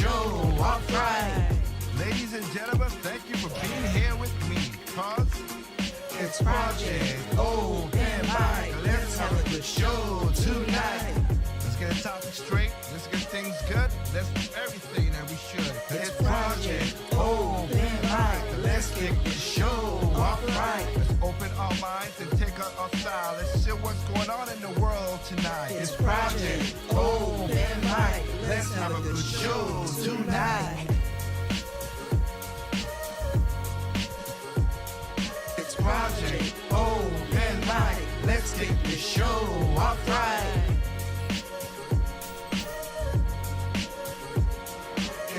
show. Alright. Ladies and gentlemen, thank you for being here with me, cause It's Project Open Mic. Let's have a good show tonight. let's get the topic straight, let's get things good, let's do everything that we should. It's Project Open Mic. Let's kick the show off right. Let's open our minds and take out our style. Let's see what's going on in the world tonight. It's Project Open Mic. Let's have a good show tonight. It's Project Open Mic. Let's kick the show off right.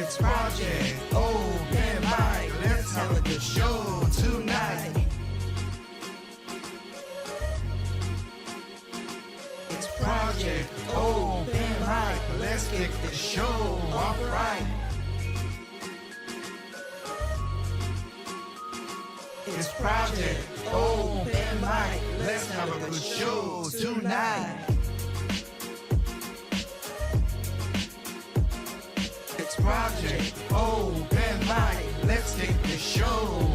It's Project Open Mic. Let's have a good show tonight. It's Project Open Mic. Let's kick the show off right. It's Project Open Mic. Let's have a good show tonight. It's Project Open Mic. Let's kick the show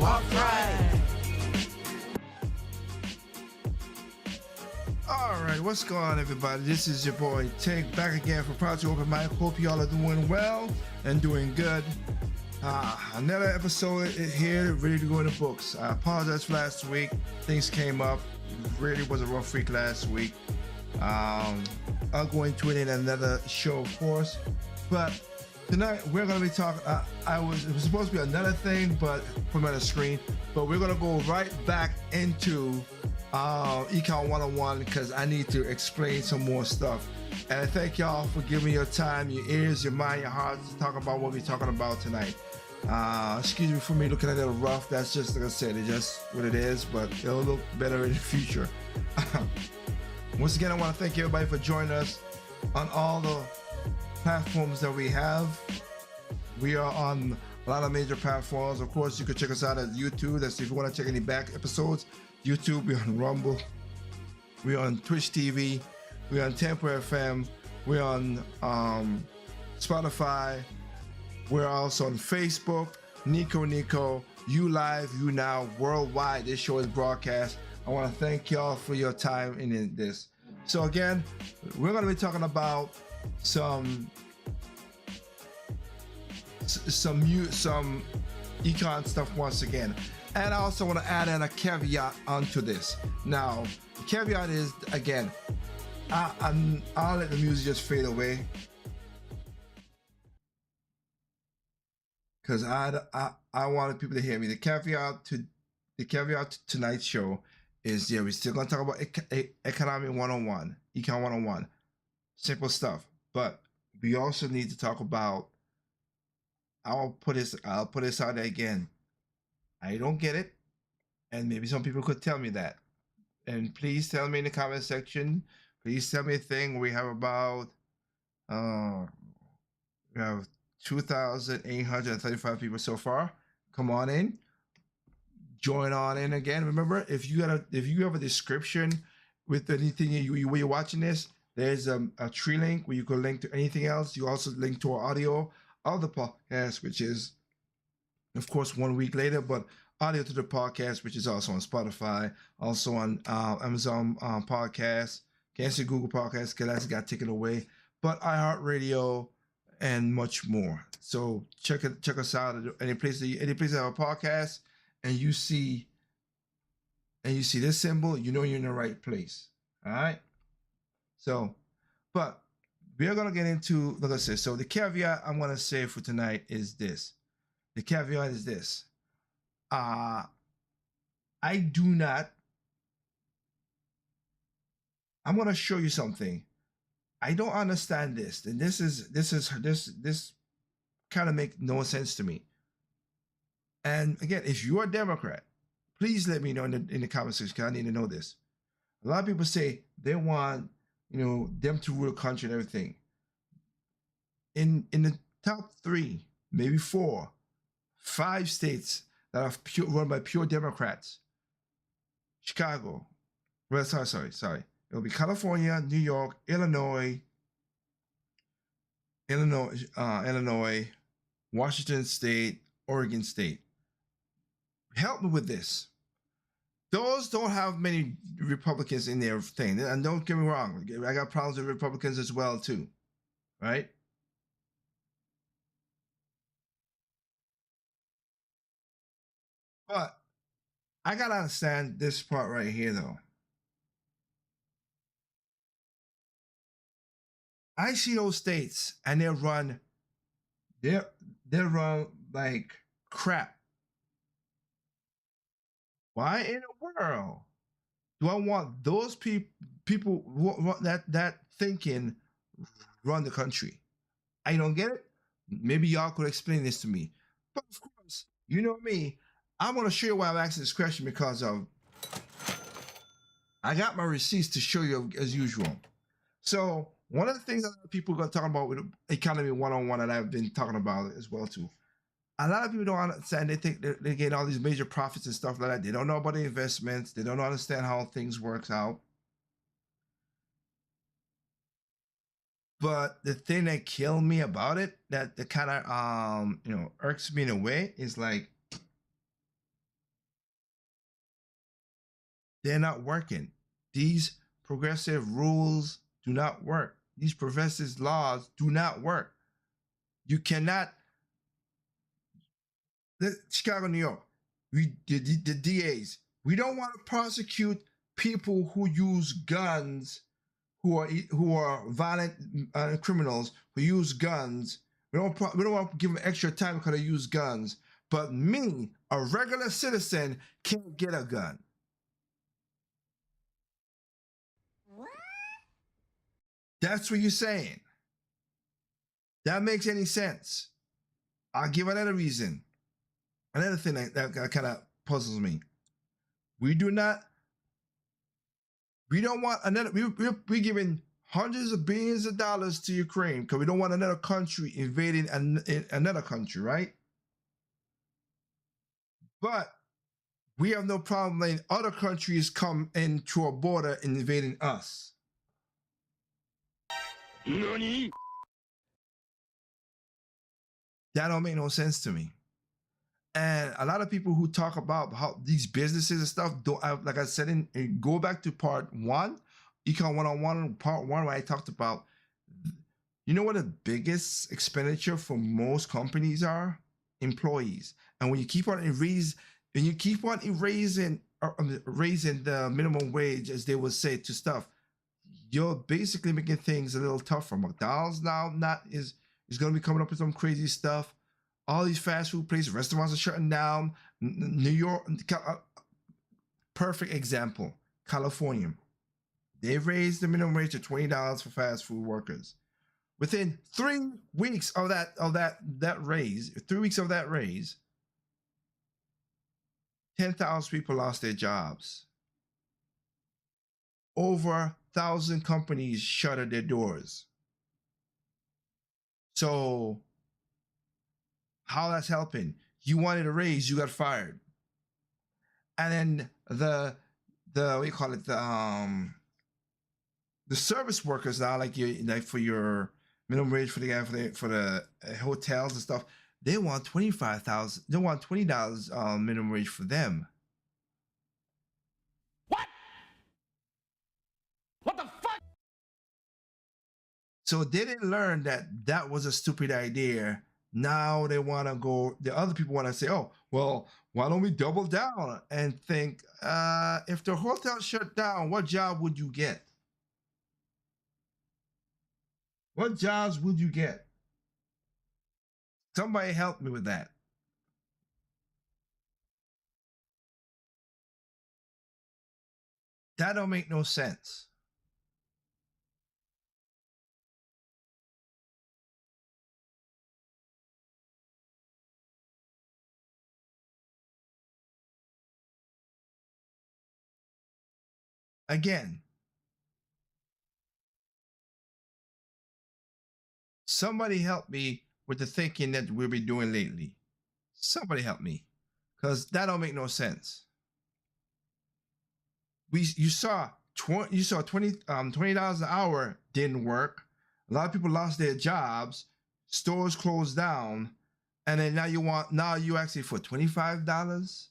off right. Alright, what's going on, everybody? This is your boy Take back again for Project Open Mic. Hope y'all are doing well and doing good. Another episode here, ready to go in the books. I apologize for last week. Things came up. Really was a rough week last week. I'll go into it in another show, of course. But tonight we're gonna be talking. It was supposed to be another thing, but put on the screen. But we're gonna go right back into Econ 101 because I need to explain some more stuff. And I thank y'all for giving me your time, your ears, your mind, your hearts to talk about what we're talking about tonight. Excuse me for me looking a little rough. That's just like I said, it's just what it is, but it'll look better in the future. Once again, I want to thank everybody for joining us on all the platforms that we have. We are on a lot of major platforms. Of course, you can check us out at YouTube. That's if you want to check any back episodes. YouTube, we're on Rumble, we're on Twitch TV, we're on Tempo FM, we're on Spotify, we're also on Facebook, Nico, You Live, You Now, worldwide. This show is broadcast. I want to thank y'all for your time in this. So again, we're going to be talking about some Econ stuff once again. And I also want to add in a caveat onto this. Now, the caveat is, again, I'll let the music just fade away. Because I wanted people to hear me. The caveat to tonight's show is, yeah, we're still going to talk about Economic 101, Econ 101. Simple stuff. But we also need to talk about, I'll put this out there again. I don't get it, and maybe some people could tell me that. And please tell me in the comment section. Please tell me a thing. We have about 2,835 people so far. Come on in, join on in again. Remember, if you have a description with anything where you're watching this, there's a tree link where you can link to anything else. You also link to our audio of the podcast, which is, of course, 1 week later, but audio to the podcast, which is also on Spotify, also on Amazon Podcasts, can't say Google Podcasts because that's got taken away, but iHeartRadio and much more. So check us out at any place that have a podcast, and you see this symbol, you know you're in the right place. All right. So, but we are gonna get into, like I said. So the caveat I'm gonna say for tonight is this. The caveat is this. I'm gonna show you something. I don't understand this, and this kind of make no sense to me. And again, if you're a Democrat, please let me know in the comment section, because I need to know this. A lot of people say they want, them to rule the country and everything. In the top 3, maybe 4, 5 states that are run by pure Democrats. Chicago. Well, sorry. It'll be California, New York, Illinois, Washington State, Oregon State. Help me with this. Those don't have many Republicans in their thing. And don't get me wrong, I got problems with Republicans as well too, right? But I gotta understand this part right here though. I see those states and they're run like crap. Why in the world do I want those people that thinking run the country? I don't get it. Maybe y'all could explain this to me. But of course, you know me. I want to show you why I'm asking this question because of I got my receipts to show you as usual. So one of the things that people are talking about with economy 101 that I've been talking about as well too. A lot of people don't understand. They think they get all these major profits and stuff like that. They don't know about the investments. They don't understand how things works out. But the thing that killed me about it, that kind of irks me in a way, is like they're not working. These progressive rules do not work. These progressive laws do not work. You cannot. Chicago, New York, the DAs, we don't want to prosecute people who use guns, who are violent criminals who use guns. We don't want to give them extra time because they use guns. But me, a regular citizen, can't get a gun. What? That's what you're saying. That makes any sense? I'll give another reason. Another thing that kind of puzzles me. We don't want another. We're giving hundreds of billions of dollars to Ukraine because we don't want another country invading another country, right? But we have no problem letting other countries come into our border and invading us. Nani? That don't make no sense to me. And a lot of people who talk about how these businesses and stuff don't have, like I said, go back to part one, Econ 101, part one, where I talked about, you know what the biggest expenditure for most companies are? Employees. And when you keep on raising raising the minimum wage, as they would say to stuff, you're basically making things a little tougher. McDonald's now is going to be coming up with some crazy stuff. All these fast food places, restaurants are shutting down. New York, perfect example. California, they raised the minimum wage to $20 for fast food workers. Within 3 weeks of that raise, 3 weeks of that raise, 10,000 people lost their jobs. Over 1,000 companies shuttered their doors. So how that's helping? You wanted a raise, you got fired. And then the what do you call it? The service workers now, like for your minimum wage for the hotels and stuff, they want $25,000. They want $20 minimum wage for them. What the fuck? So they didn't learn that was a stupid idea. Now they want to go, the other people want to say, oh, well, why don't we double down and think, if the hotel shut down, what job would you get? What jobs would you get? Somebody help me with that. That don't make no sense. Again, somebody help me with the thinking that we've been doing lately. Somebody help me, because that don't make no sense. You saw $20 an hour didn't work. A lot of people lost their jobs. Stores closed down. And then now you ask it for $25.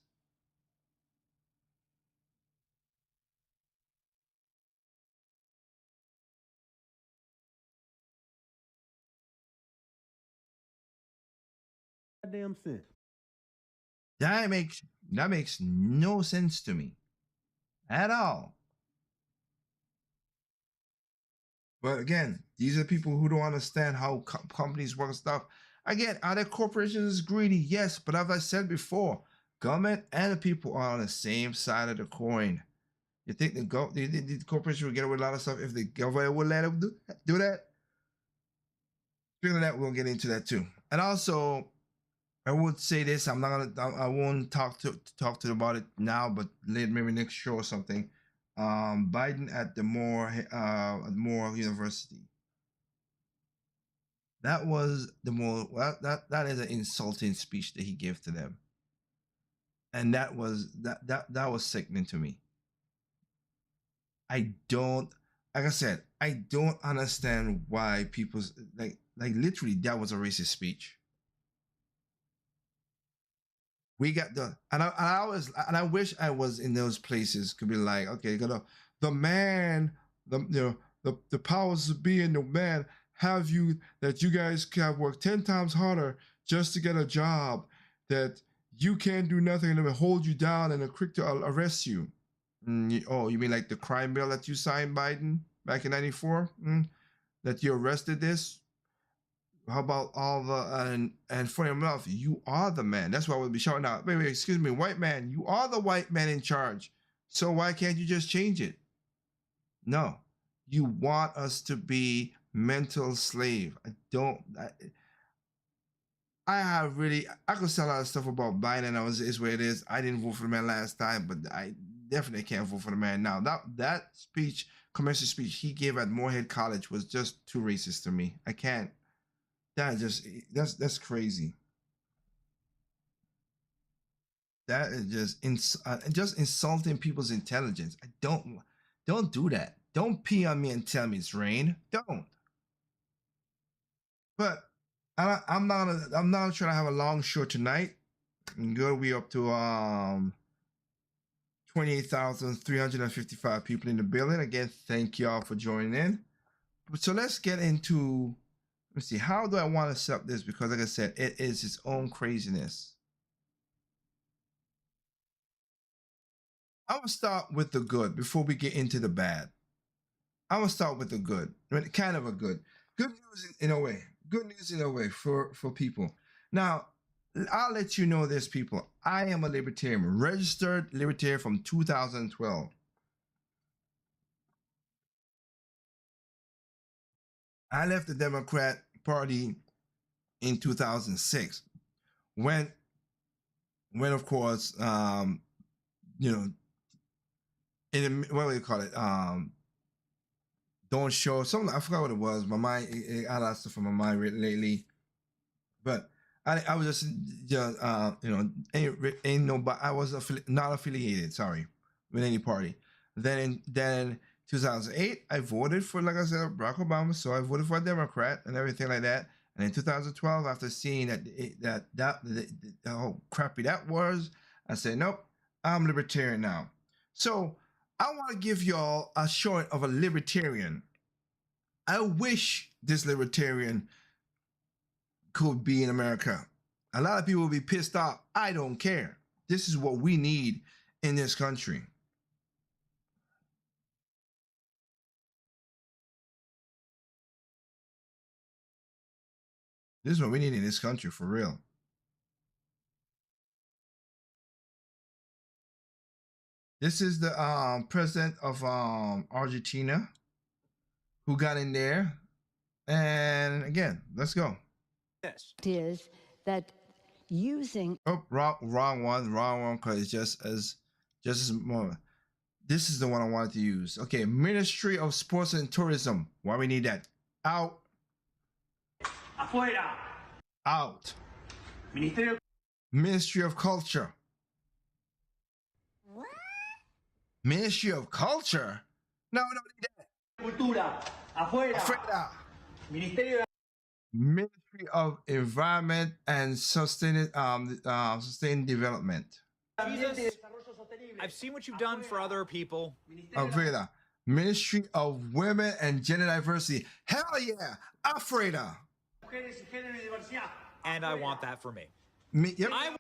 Damn sense. That makes no sense to me at all. But again, these are people who don't understand how companies work and stuff. Again, are the corporations greedy? Yes, but as I said before, government and the people are on the same side of the coin. You think the corporation will get away with a lot of stuff if the government would let them do that? Speaking of that, we'll get into that too. And also, I would say this: I won't talk to about it now, but later, maybe next show or something. Biden at the Moore University. That was the more that is an insulting speech that he gave to them, and that was sickening to me. I don't, like I said, I don't understand why people's like literally that was a racist speech. We got I wish I was in those places, could be like, okay, the man, the powers of being the man have you that you guys have worked 10 times harder just to get a job, that you can't do nothing and they will hold you down and are quick to arrest you. You mean like the crime bill that you signed, Biden, back in '94? That you arrested this? How about all the and funny enough, you are the man. That's why we'll be shouting out. Wait, excuse me, white man. You are the white man in charge. So why can't you just change it? No, you want us to be mental slave. I could say a lot of stuff about Biden. It's where it is. I didn't vote for the man last time, but I definitely can't vote for the man now. That speech, commencement speech he gave at Morehead College was just too racist to me. I can't. That's crazy. That is just insulting people's intelligence. I don't do that. Don't pee on me and tell me it's rain. Don't. But I'm not trying to have a long show tonight. Good, we up to 28,355 people in the building. Again, thank y'all for joining in. So let's get into. Let's see, how do I want to set up this? Because like I said, it is its own craziness. I will start with the good before we get into the bad. I will start with the good, kind of a good news in a way. Good news in a way for people. Now, I'll let you know this, people. I am a libertarian, registered libertarian from 2012. I left the Democrat Party in 2006 when of course, what do you call it? Don't show something. I forgot what it was. My mind, I had a lot of stuff on my mind lately, but I was just ain't nobody. I was not affiliated. Sorry, with any party. Then 2008, I voted for, like I said, Barack Obama. So I voted for a Democrat and everything like that. And in 2012, after seeing how crappy that was, I said, nope, I'm libertarian now. So I want to give y'all a short of a libertarian. I wish this libertarian could be in America. A lot of people will be pissed off. I don't care. This is what we need in this country. This is what we need in this country, for real. This is the president of Argentina who got in there. And again, let's go. Yes. It is that using. Oh, wrong one, because it's just as more. This is the one I wanted to use. Okay, Ministry of Sports and Tourism. Why we need that? Out. Afuera. Out. Ministerio. Ministry of Culture. What? Ministry of Culture? No, we don't need that. Cultura. Afuera. Afuera. Ministerio. Ministry of Environment and Sustained Development. Jesus, I've seen what you've done for other people. Aveda. Ministry of Women and Gender Diversity. Hell yeah, Afreda. And I want that for me. Yep. I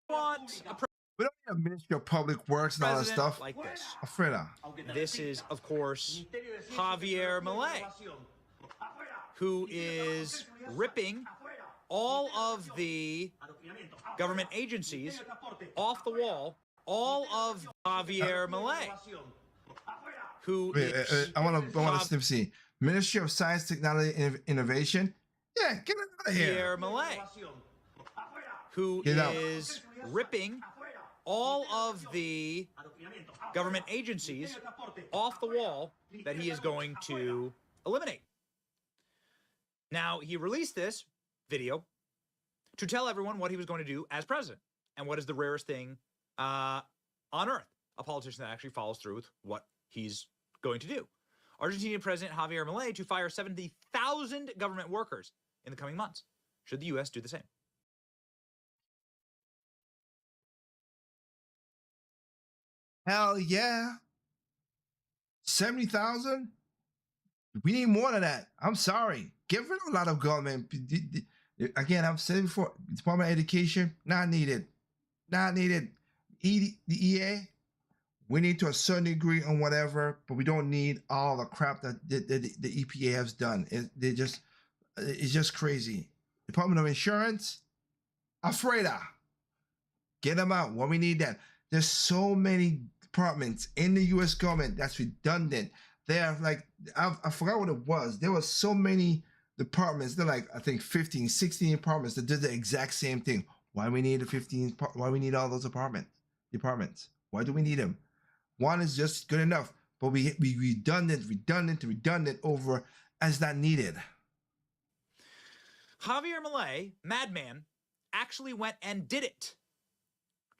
want a We don't need a Ministry of Public Works and all that president stuff. like this. Afreda. This is, of course, Javier Milei, who is ripping all of the government agencies off the wall. All of Javier Milei, who is I want to see Ministry of Science, Technology, and Innovation. Yeah, get it out of here. Javier Milei, who Get out. is ripping all of the government agencies off the wall that he is going to eliminate. Now, he released this video to tell everyone what he was going to do as president and what is the rarest thing on earth, a politician that actually follows through with what he's going to do. Argentinian President Javier Milei to fire 70,000 government workers in the coming months. Should the U.S. do the same? Hell yeah. 70,000? We need more than that. I'm sorry. Get rid of a lot of government. Again, I've said it before, Department of Education, not needed. Not needed. The EA, we need to a certain degree on whatever, but we don't need all the crap that the EPA has done. It's just crazy. Department of Insurance, Afreda. Get them out. What we need that. There's so many departments in the U.S. government that's redundant. They have like, I forgot what it was. There were so many departments. They're like, I think 15, 16 departments that did the exact same thing. Why we need 15? Why we need all those departments? Why do we need them? One is just good enough, but we redundant over as not needed. Javier Milei, madman, actually went and did it.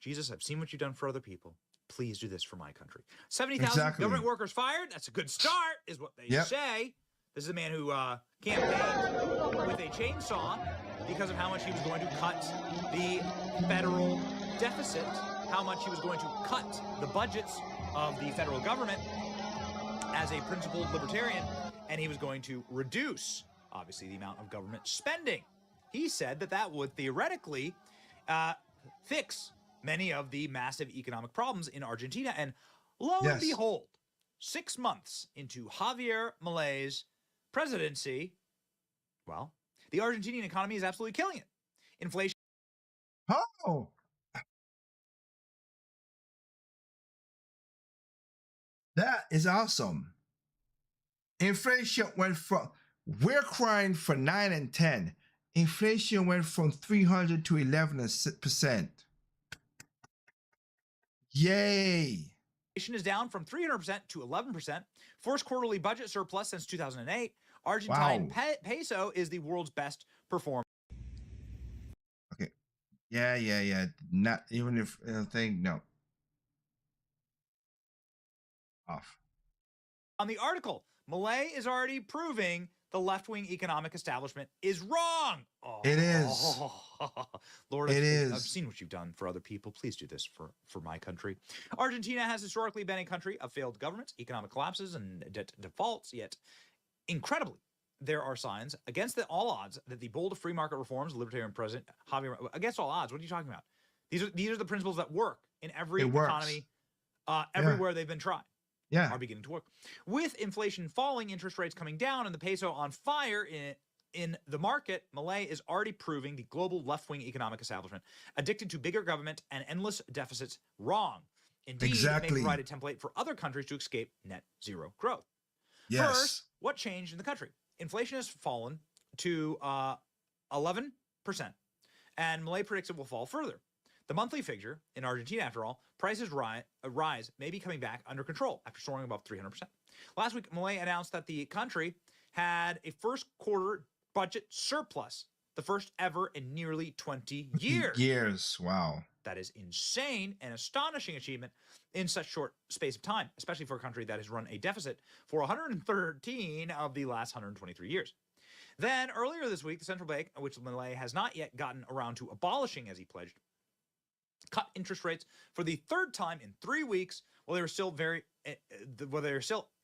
Jesus, I've seen what you've done for other people. Please do this for my country. 70,000 government workers fired. That's a good start, is what they say. This is a man who campaigned with a chainsaw because of how much he was going to cut the federal deficit, how much he was going to cut the budgets of the federal government as a principled libertarian, and he was going to reduce, obviously, the amount of government spending. He said that that would theoretically fix many of the massive economic problems in Argentina. And lo and behold, 6 months into Javier Milei's presidency, well, the Argentinian economy is absolutely killing it. Inflation. Oh. That is awesome. Inflation went from, we're crying for 9 and 10. Inflation went from 300 to 11%. Yay. Inflation is down from 300% to 11%. First quarterly budget surplus since 2008. Argentine peso is the world's best performer. Okay. Yeah. Not even if thing, no. Off. On the article, Milei is already proving the left-wing economic establishment is wrong. Oh, it is. Lord, I've seen what you've done for other people. Please do this for my country. Argentina has historically been a country of failed governments, economic collapses, and debt defaults, yet incredibly, there are signs against all odds that the bold free market reforms, libertarian president Javier, against all odds, what are you talking about? These are the principles that work in every economy, everywhere they've been tried. Are beginning to work. With inflation falling, interest rates coming down, and the peso on fire in the market, Milei is already proving the global left-wing economic establishment, addicted to bigger government and endless deficits, wrong. Indeed, it may provide a template for other countries to escape net zero growth. First, what changed in the country? Inflation has fallen to 11%, and Milei predicts it will fall further. The monthly figure in Argentina, after all, prices rise may be coming back under control after soaring above 300%. Last week, Milei announced that the country had a first quarter budget surplus, the first ever in nearly 20 years. Wow. That is insane and astonishing achievement in such short space of time, especially for a country that has run a deficit for 113 of the last 123 years. Then earlier this week, the central bank, which Milei has not yet gotten around to abolishing as he pledged, cut interest rates for the third time in 3 weeks, while they're still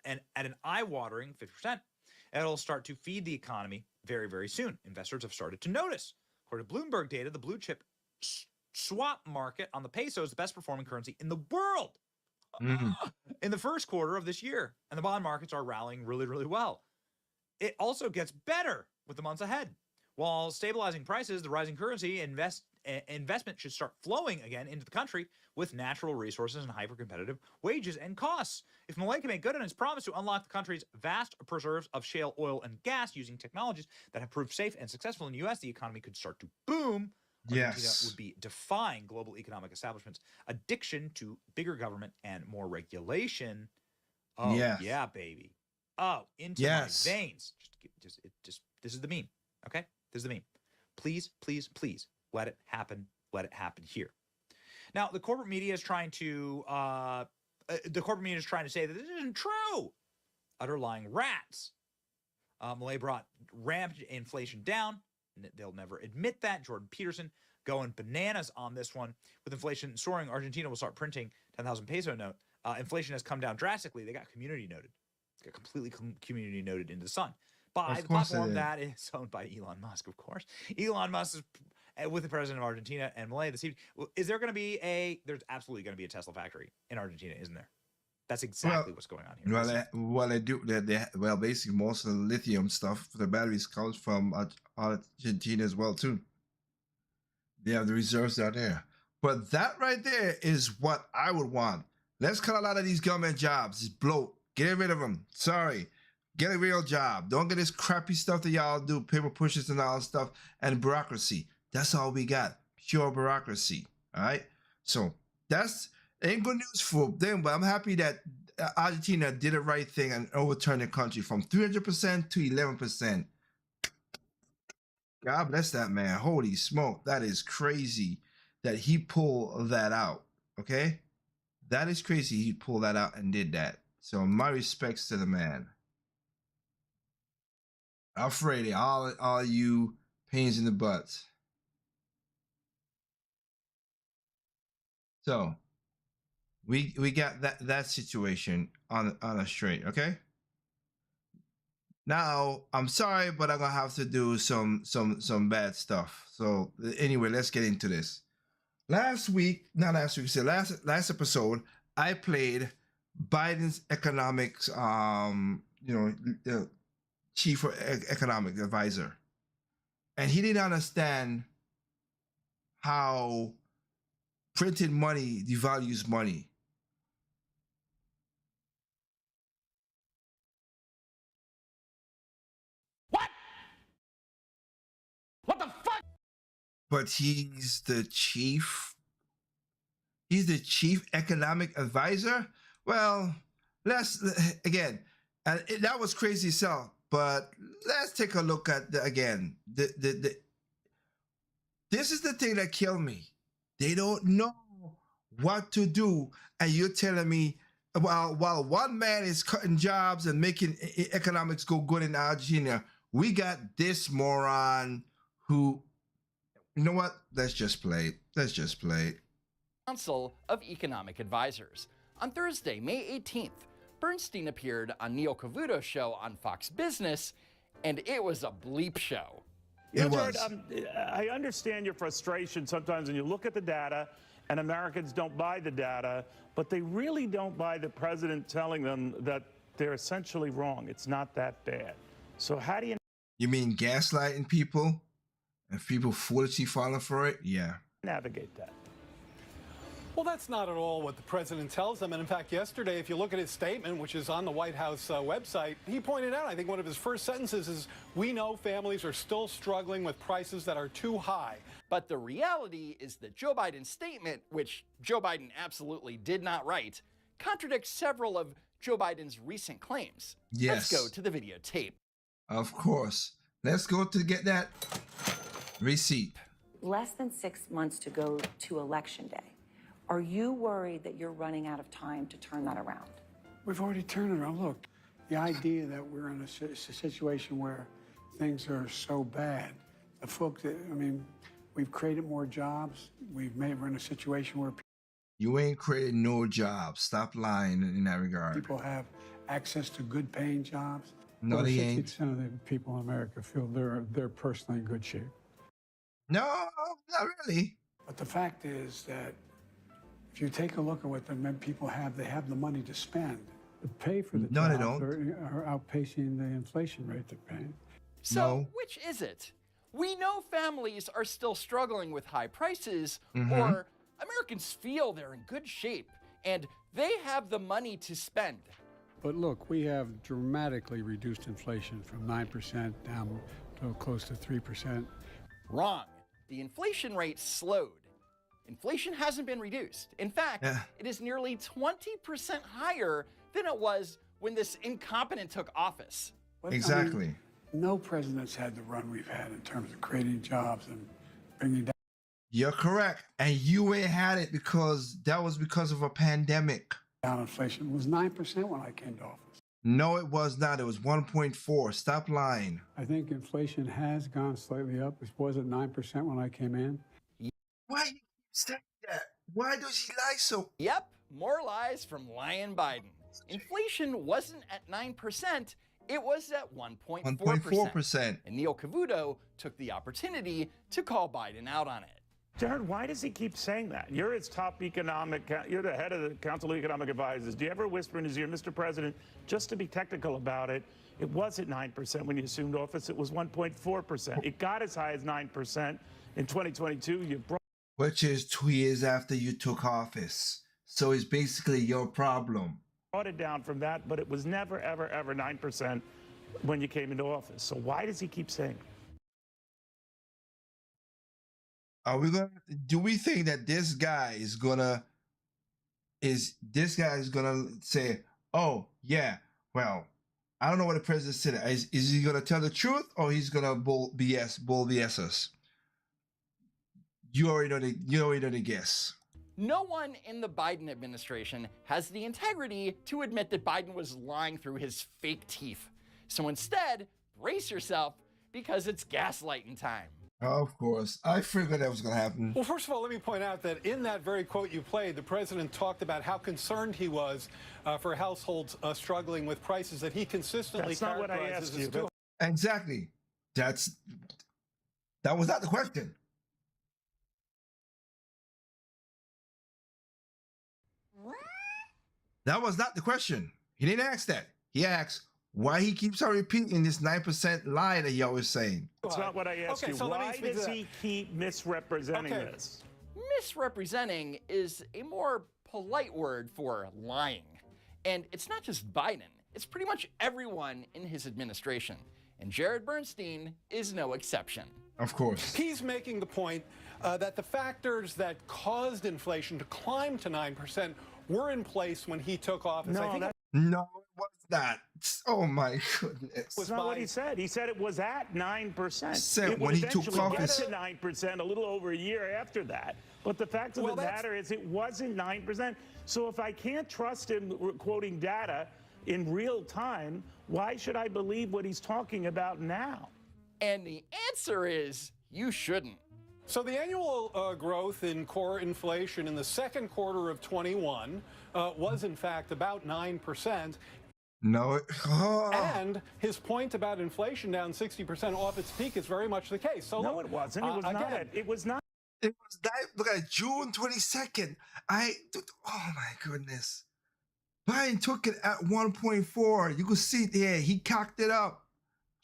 at an eye-watering 50%. It'll start to feed the economy very, very soon. Investors have started to notice. According to Bloomberg data, the blue chip swap market on the peso is the best performing currency in the world in the first quarter of this year. And the bond markets are rallying really, really well. It also gets better with the months ahead. While stabilizing prices, the rising currency investment should start flowing again into the country with natural resources and hyper-competitive wages and costs. If Milei can make good on his promise to unlock the country's vast preserves of shale oil and gas using technologies that have proved safe and successful in the U.S., the economy could start to boom. Argentina would be defying global economic establishments' addiction to bigger government and more regulation. Oh, yeah, baby. Oh, into my veins. This is the meme, okay? This is the meme. Please, please, please let it happen. Let it happen here. Now, the corporate media is trying to say that this isn't true. Utter lying rats. Milei brought rampant inflation down. They'll never admit that. Jordan Peterson going bananas on this one. With inflation soaring, Argentina will start printing 10,000 peso note. Inflation has come down drastically. They got community noted. Got completely community noted into the sun by the platform that is owned by Elon Musk, of course. Elon Musk is with the president of Argentina and Milei this evening. Is there going to be there's absolutely going to be a Tesla factory in Argentina, isn't there? That's exactly what's going on here. Well, basically most of the lithium stuff for the batteries comes from Argentina as well too. They have the reserves out there. But that right there is what I would want. Let's cut a lot of these government jobs. Just bloat. Get rid of them. Sorry. Get a real job. Don't get this crappy stuff that y'all do, paper pushes and all that stuff, and bureaucracy. That's all we got. Pure bureaucracy. All right? So that's ain't good news for them, but I'm happy that Argentina did the right thing and overturned the country from 300% to 11%. God bless that man. Holy smoke. That is crazy that he pulled that out. Okay? That is crazy he pulled that out and did that. So my respects to the man. Alfredo, all you pains in the butts. So we got that situation on a straight, okay? Now I'm sorry, but I'm gonna have to do some bad stuff. So anyway, let's get into this. Last episode, I played Biden's economics, chief economic advisor, and he didn't understand how printed money devalues money. What the fuck? But he's the chief economic advisor. Well, that was crazy as hell. But let's take a look at this is the thing that killed me. They don't know what to do, and you're telling me while one man is cutting jobs and making economics go good in Argentina, we got this moron who, you know what? Let's just play it. Council of Economic Advisors. On Thursday, May 18th, Bernstein appeared on Neil Cavuto's show on Fox Business, and it was a bleep show. Jared, I understand your frustration sometimes when you look at the data and Americans don't buy the data, but they really don't buy the president telling them that they're essentially wrong. It's not that bad. So how do you... You mean gaslighting people and people foolishly falling for it? Yeah. Navigate that. Well, that's not at all what the president tells them. And in fact, yesterday, if you look at his statement, which is on the White House website, he pointed out, I think one of his first sentences is, we know families are still struggling with prices that are too high. But the reality is that Joe Biden's statement, which Joe Biden absolutely did not write, contradicts several of Joe Biden's recent claims. Yes. Let's go to the videotape. Of course. Let's go to get that receipt. Less than 6 months to go to Election Day. Are you worried that you're running out of time to turn that around? We've already turned it around. Look, the idea that we're in a situation where things are so bad. The folks that, I mean, we've created more jobs. We're in a situation where You ain't created no jobs. Stop lying in that regard. people have access to good paying jobs. No, they ain't. 60% of the people in America feel they're personally in good shape. No, not really. But the fact is that if you take a look at what the people have, they have the money to spend. The pay for the No, they jobs don't. are outpacing the inflation rate they're paying. So, No. which is it? We know families are still struggling with high prices, Mm-hmm. or Americans feel they're in good shape and they have the money to spend. But look, we have dramatically reduced inflation from 9% down to close to 3%. Wrong. The inflation rate slowed. Inflation hasn't been reduced. In fact, Yeah. it is nearly 20% higher than it was when this incompetent took office. But, I mean, Exactly. no president's had the run we've had in terms of creating jobs and bringing down. You're correct. And you ain't had it because that was because of a pandemic. Inflation. It was 9% when I came to office. No, it was not. It was 1.4. Stop lying. I think inflation has gone slightly up. It was at 9% when I came in. Why you say that? Why does he lie so? Yep, more lies from Lion Biden. Inflation wasn't at 9%, it was at 1.4%. 1.4%. And Neil Cavuto took the opportunity to call Biden out on it. Jared, why does he keep saying that? You're his top you're the head of the Council of Economic Advisors. Do you ever whisper in his ear, Mr. President, just to be technical about it, it wasn't 9% when you assumed office, it was 1.4%. It got as high as 9% in 2022. You brought Which is 2 years after you took office. So it's basically your problem. it down from that, but it was never, ever, ever 9% when you came into office. So why does he keep saying it? Do we think that this guy is gonna say, oh yeah, well, I don't know what the president said. Is he gonna tell the truth or he's gonna bull BS us? You already know the guess. No one in the Biden administration has the integrity to admit that Biden was lying through his fake teeth. So instead, brace yourself because it's gaslighting time. Of course. I figured that was going to happen. Well, first of all, let me point out that in that very quote you played, the president talked about how concerned he was for households struggling with prices that he consistently That's not what I characterizes asked you. as too Exactly. That was not the question. What? That was not the question. He didn't ask that. He asked why he keeps on repeating this 9% lie that he always saying. That's not what I asked Okay, you. so let me Why speak to does that. he keep misrepresenting Okay. this? Misrepresenting is a more polite word for lying. And it's not just Biden, it's pretty much everyone in his administration. And Jared Bernstein is no exception. Of course. He's making the point that the factors that caused inflation to climb to 9% were in place when he took office. No, I think that- No, it was not. Oh my goodness. That's not what he said. He said it was at 9%. Said It when would he took eventually get office. to 9% a little over a year after that. But the fact of Well, the that's- matter is it wasn't 9%. So if I can't trust him quoting data in real time, why should I believe what he's talking about now? And the answer is you shouldn't. So the annual growth in core inflation in the second quarter of 21 was in fact about 9%. No. Oh. And his point about inflation down 60% off its peak is very much the case. So No, look, it wasn't. It was not. again, It was not. It was that. Look at it, June 22nd. Oh my goodness. Biden took it at 1.4. You could see it there. He cocked it up.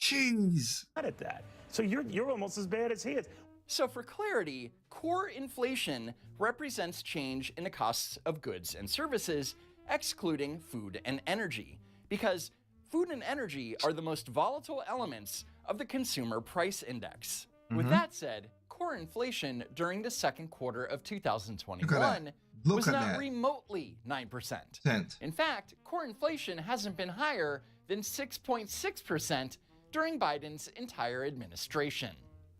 Jeez. At that. So you're almost as bad as he is. So for clarity, core inflation represents change in the costs of goods and services, excluding food and energy, because food and energy are the most volatile elements of the consumer price index. With that said, core inflation during the second quarter of 2021 Look was at not that. remotely 9%. Cent. In fact, core inflation hasn't been higher than 6.6% during Biden's entire administration.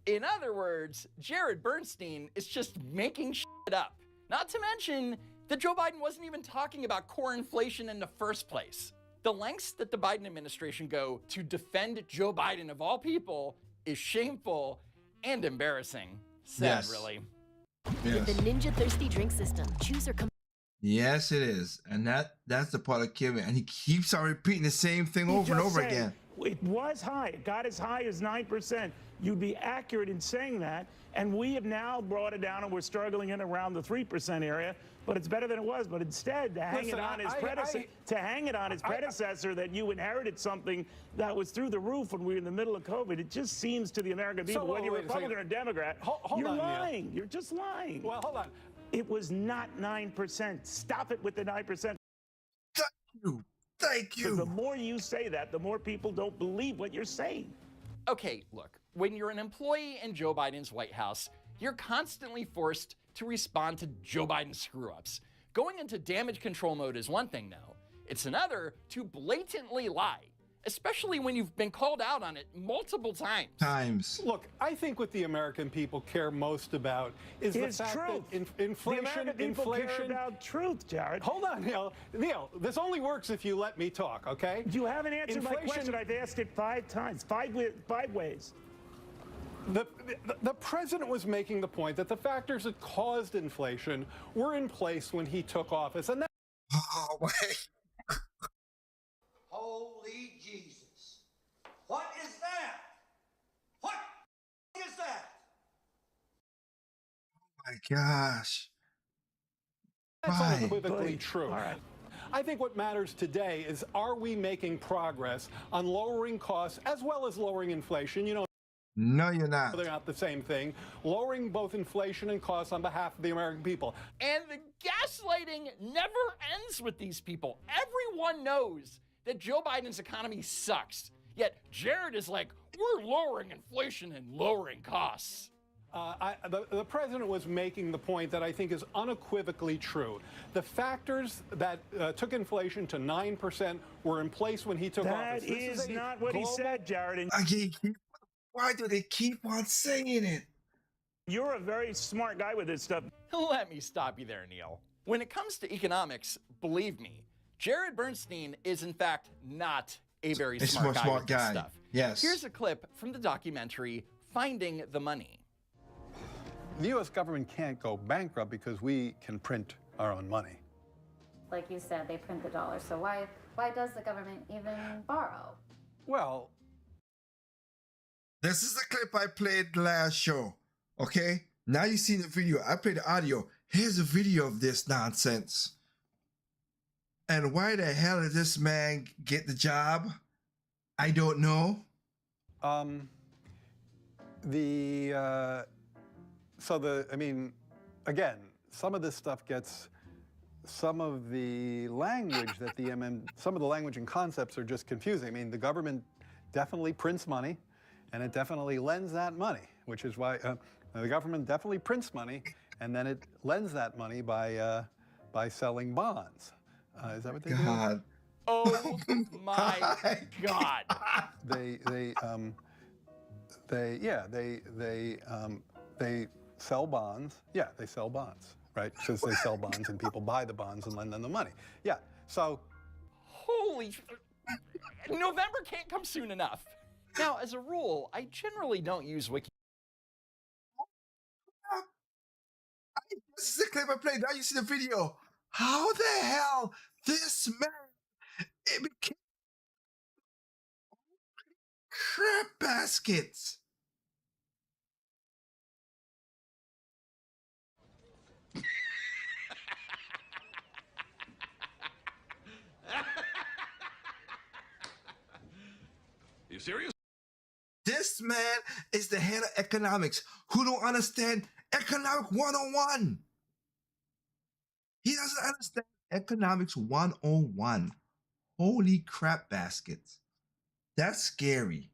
In other words, Jared Bernstein is just making shit up. Not to mention that Joe Biden wasn't even talking about core inflation in the first place. The lengths that the Biden administration go to defend Joe Biden of all people is shameful and embarrassing. Sad, Yes. really. Yes. The Ninja Thirsty drink system. Choose or Yes, it is. And that's the part that killed me. And he keeps on repeating the same thing over and over again. It was high. It got as high as 9%. You'd be accurate in saying that. And we have now brought it down, and we're struggling in around the 3% area. But it's better than it was. But instead, to hang it on his predecessor, that you inherited something that was through the roof when we were in the middle of COVID. It just seems to the American people, whether you're Republican or Democrat, you're lying. You're just lying. Well, hold on. It was not 9%. Stop it with the 9%. Thank you. The more you say that, the more people don't believe what you're saying. Okay, look, when you're an employee in Joe Biden's White House, you're constantly forced to respond to Joe Biden's screw-ups. Going into damage control mode is one thing, though. It's another to blatantly lie, especially when you've been called out on it multiple times. Look, I think what the American people care most about is the fact truth. that inflation. The American people care about truth, Jared. Hold on, Neil. Neil, this only works if you let me talk, okay? You haven't answered my question. I've asked it 5 times, five ways. The president was making the point that the factors that caused inflation were in place when he took office, and that. Oh, wait. Holy Jesus. What is that? What is that? Oh my gosh. That's Why? unequivocally true. All right. I think what matters today is, are we making progress on lowering costs as well as lowering inflation? You know, No, you're not. they're not the same thing. Lowering both inflation and costs on behalf of the American people. And the gaslighting never ends with these people. Everyone knows that Joe Biden's economy sucks. Yet Jared is like, we're lowering inflation and lowering costs. The president was making the point that I think is unequivocally true. The factors that took inflation to 9% were in place when he took office. That is not what he said, Jared. Why do they keep on saying it? You're a very smart guy with this stuff. Let me stop you there, Neil. When it comes to economics, believe me, Jared Bernstein is in fact not a very smart guy with this stuff. Yes. Here's a clip from the documentary Finding the Money. The U.S. government can't go bankrupt because we can print our own money. Like you said, they print the dollar. So why does the government even borrow? Well, this is the clip I played last show. Okay? Now you see the video. I played the audio. Here's a video of this nonsense. And why the hell did this man get the job? I don't know. Again, some of this stuff gets, some of the language that some of the language and concepts are just confusing. I mean, the government definitely prints money, and it definitely lends that money, which is why the government definitely prints money, and then it lends that money by selling bonds. Is that what they do? Oh my God! They sell bonds. Yeah, they sell bonds, right? Because they sell bonds and people buy the bonds and lend them the money. Yeah, so. Holy, November can't come soon enough. Now, as a rule, I generally don't use Wiki. This is the clip I played. Now you see the video. How the hell this man it became crap baskets? You serious? This man is the head of economics who don't understand economic 101. He doesn't understand economics 101. Holy crap baskets. That's scary.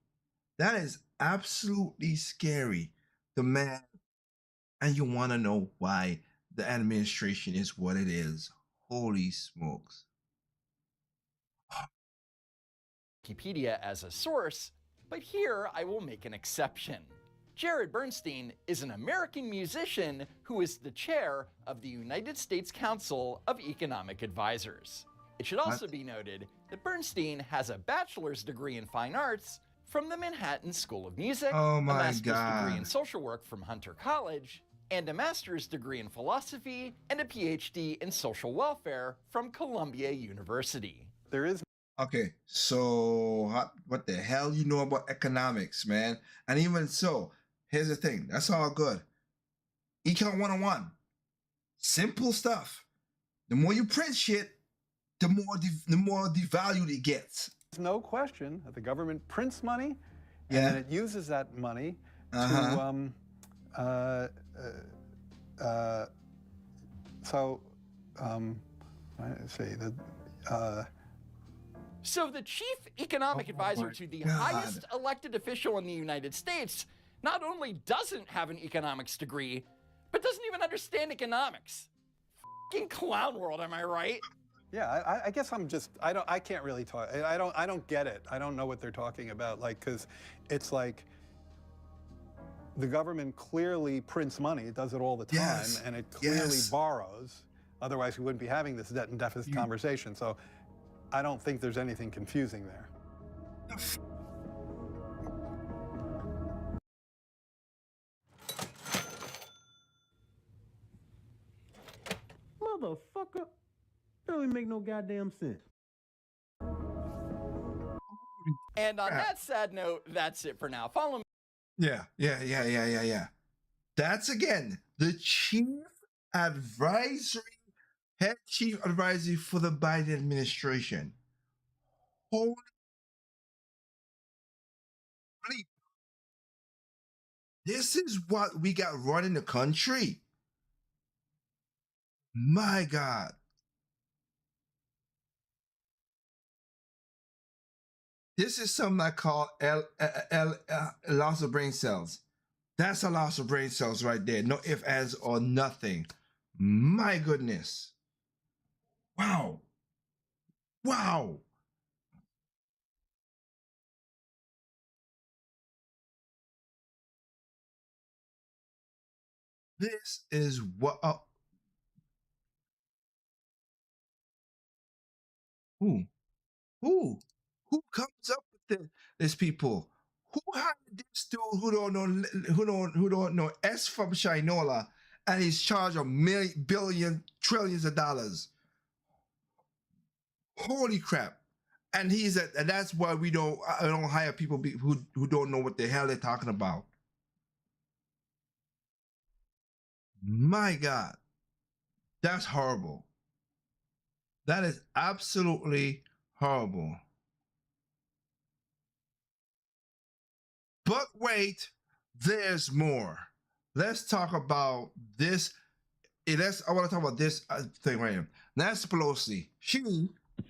That is absolutely scary. The man, and you want to know why the administration is what it is. Holy smokes. Wikipedia as a source, but here I will make an exception. Jared Bernstein is an American musician who is the chair of the United States Council of Economic Advisors. It should also be noted that Bernstein has a bachelor's degree in fine arts from the Manhattan School of Music, Oh a my master's degree in God. social work from Hunter College, and a master's degree in philosophy and a PhD in social welfare from Columbia University. There is Okay, so what the hell you know about economics, man? And even so, here's the thing. That's all good. Econ 101. Simple stuff. The more you print shit, the more devalued it gets. no question that the government prints money, and Yeah. then it uses that money Uh-huh. let's see, So the chief economic advisor to the highest elected official in the United States not only doesn't have an economics degree, but doesn't even understand economics. F***ing clown world, am I right? yeah, I guess I can't really talk. I don't get it. I don't know what they're talking about. Like, because it's like the government clearly prints money. It does it all the time, Yes. and it clearly Yes. borrows. Otherwise, we wouldn't be having this debt and deficit conversation. So, I don't think there's anything confusing there. Motherfucker. That don't even make no goddamn sense. And on that sad note, that's it for now. Follow me. Yeah. That's again the head chief advisory for the Biden administration. Holy bleep. This is what we got running the country. My God. This is something I call loss of brain cells. That's a loss of brain cells right there. No ifs, ands, or nothing. My goodness. Wow. Wow. This is what... Who comes up with these people? Who hired this dude who don't know S from Shinola, and he's charged of billion, trillions of dollars? Holy crap! And that's why I don't hire people who don't know what the hell they're talking about. My God, that's horrible. That is absolutely horrible. But wait, there's more. Let's talk about this. I want to talk about this thing right here. Nancy Pelosi,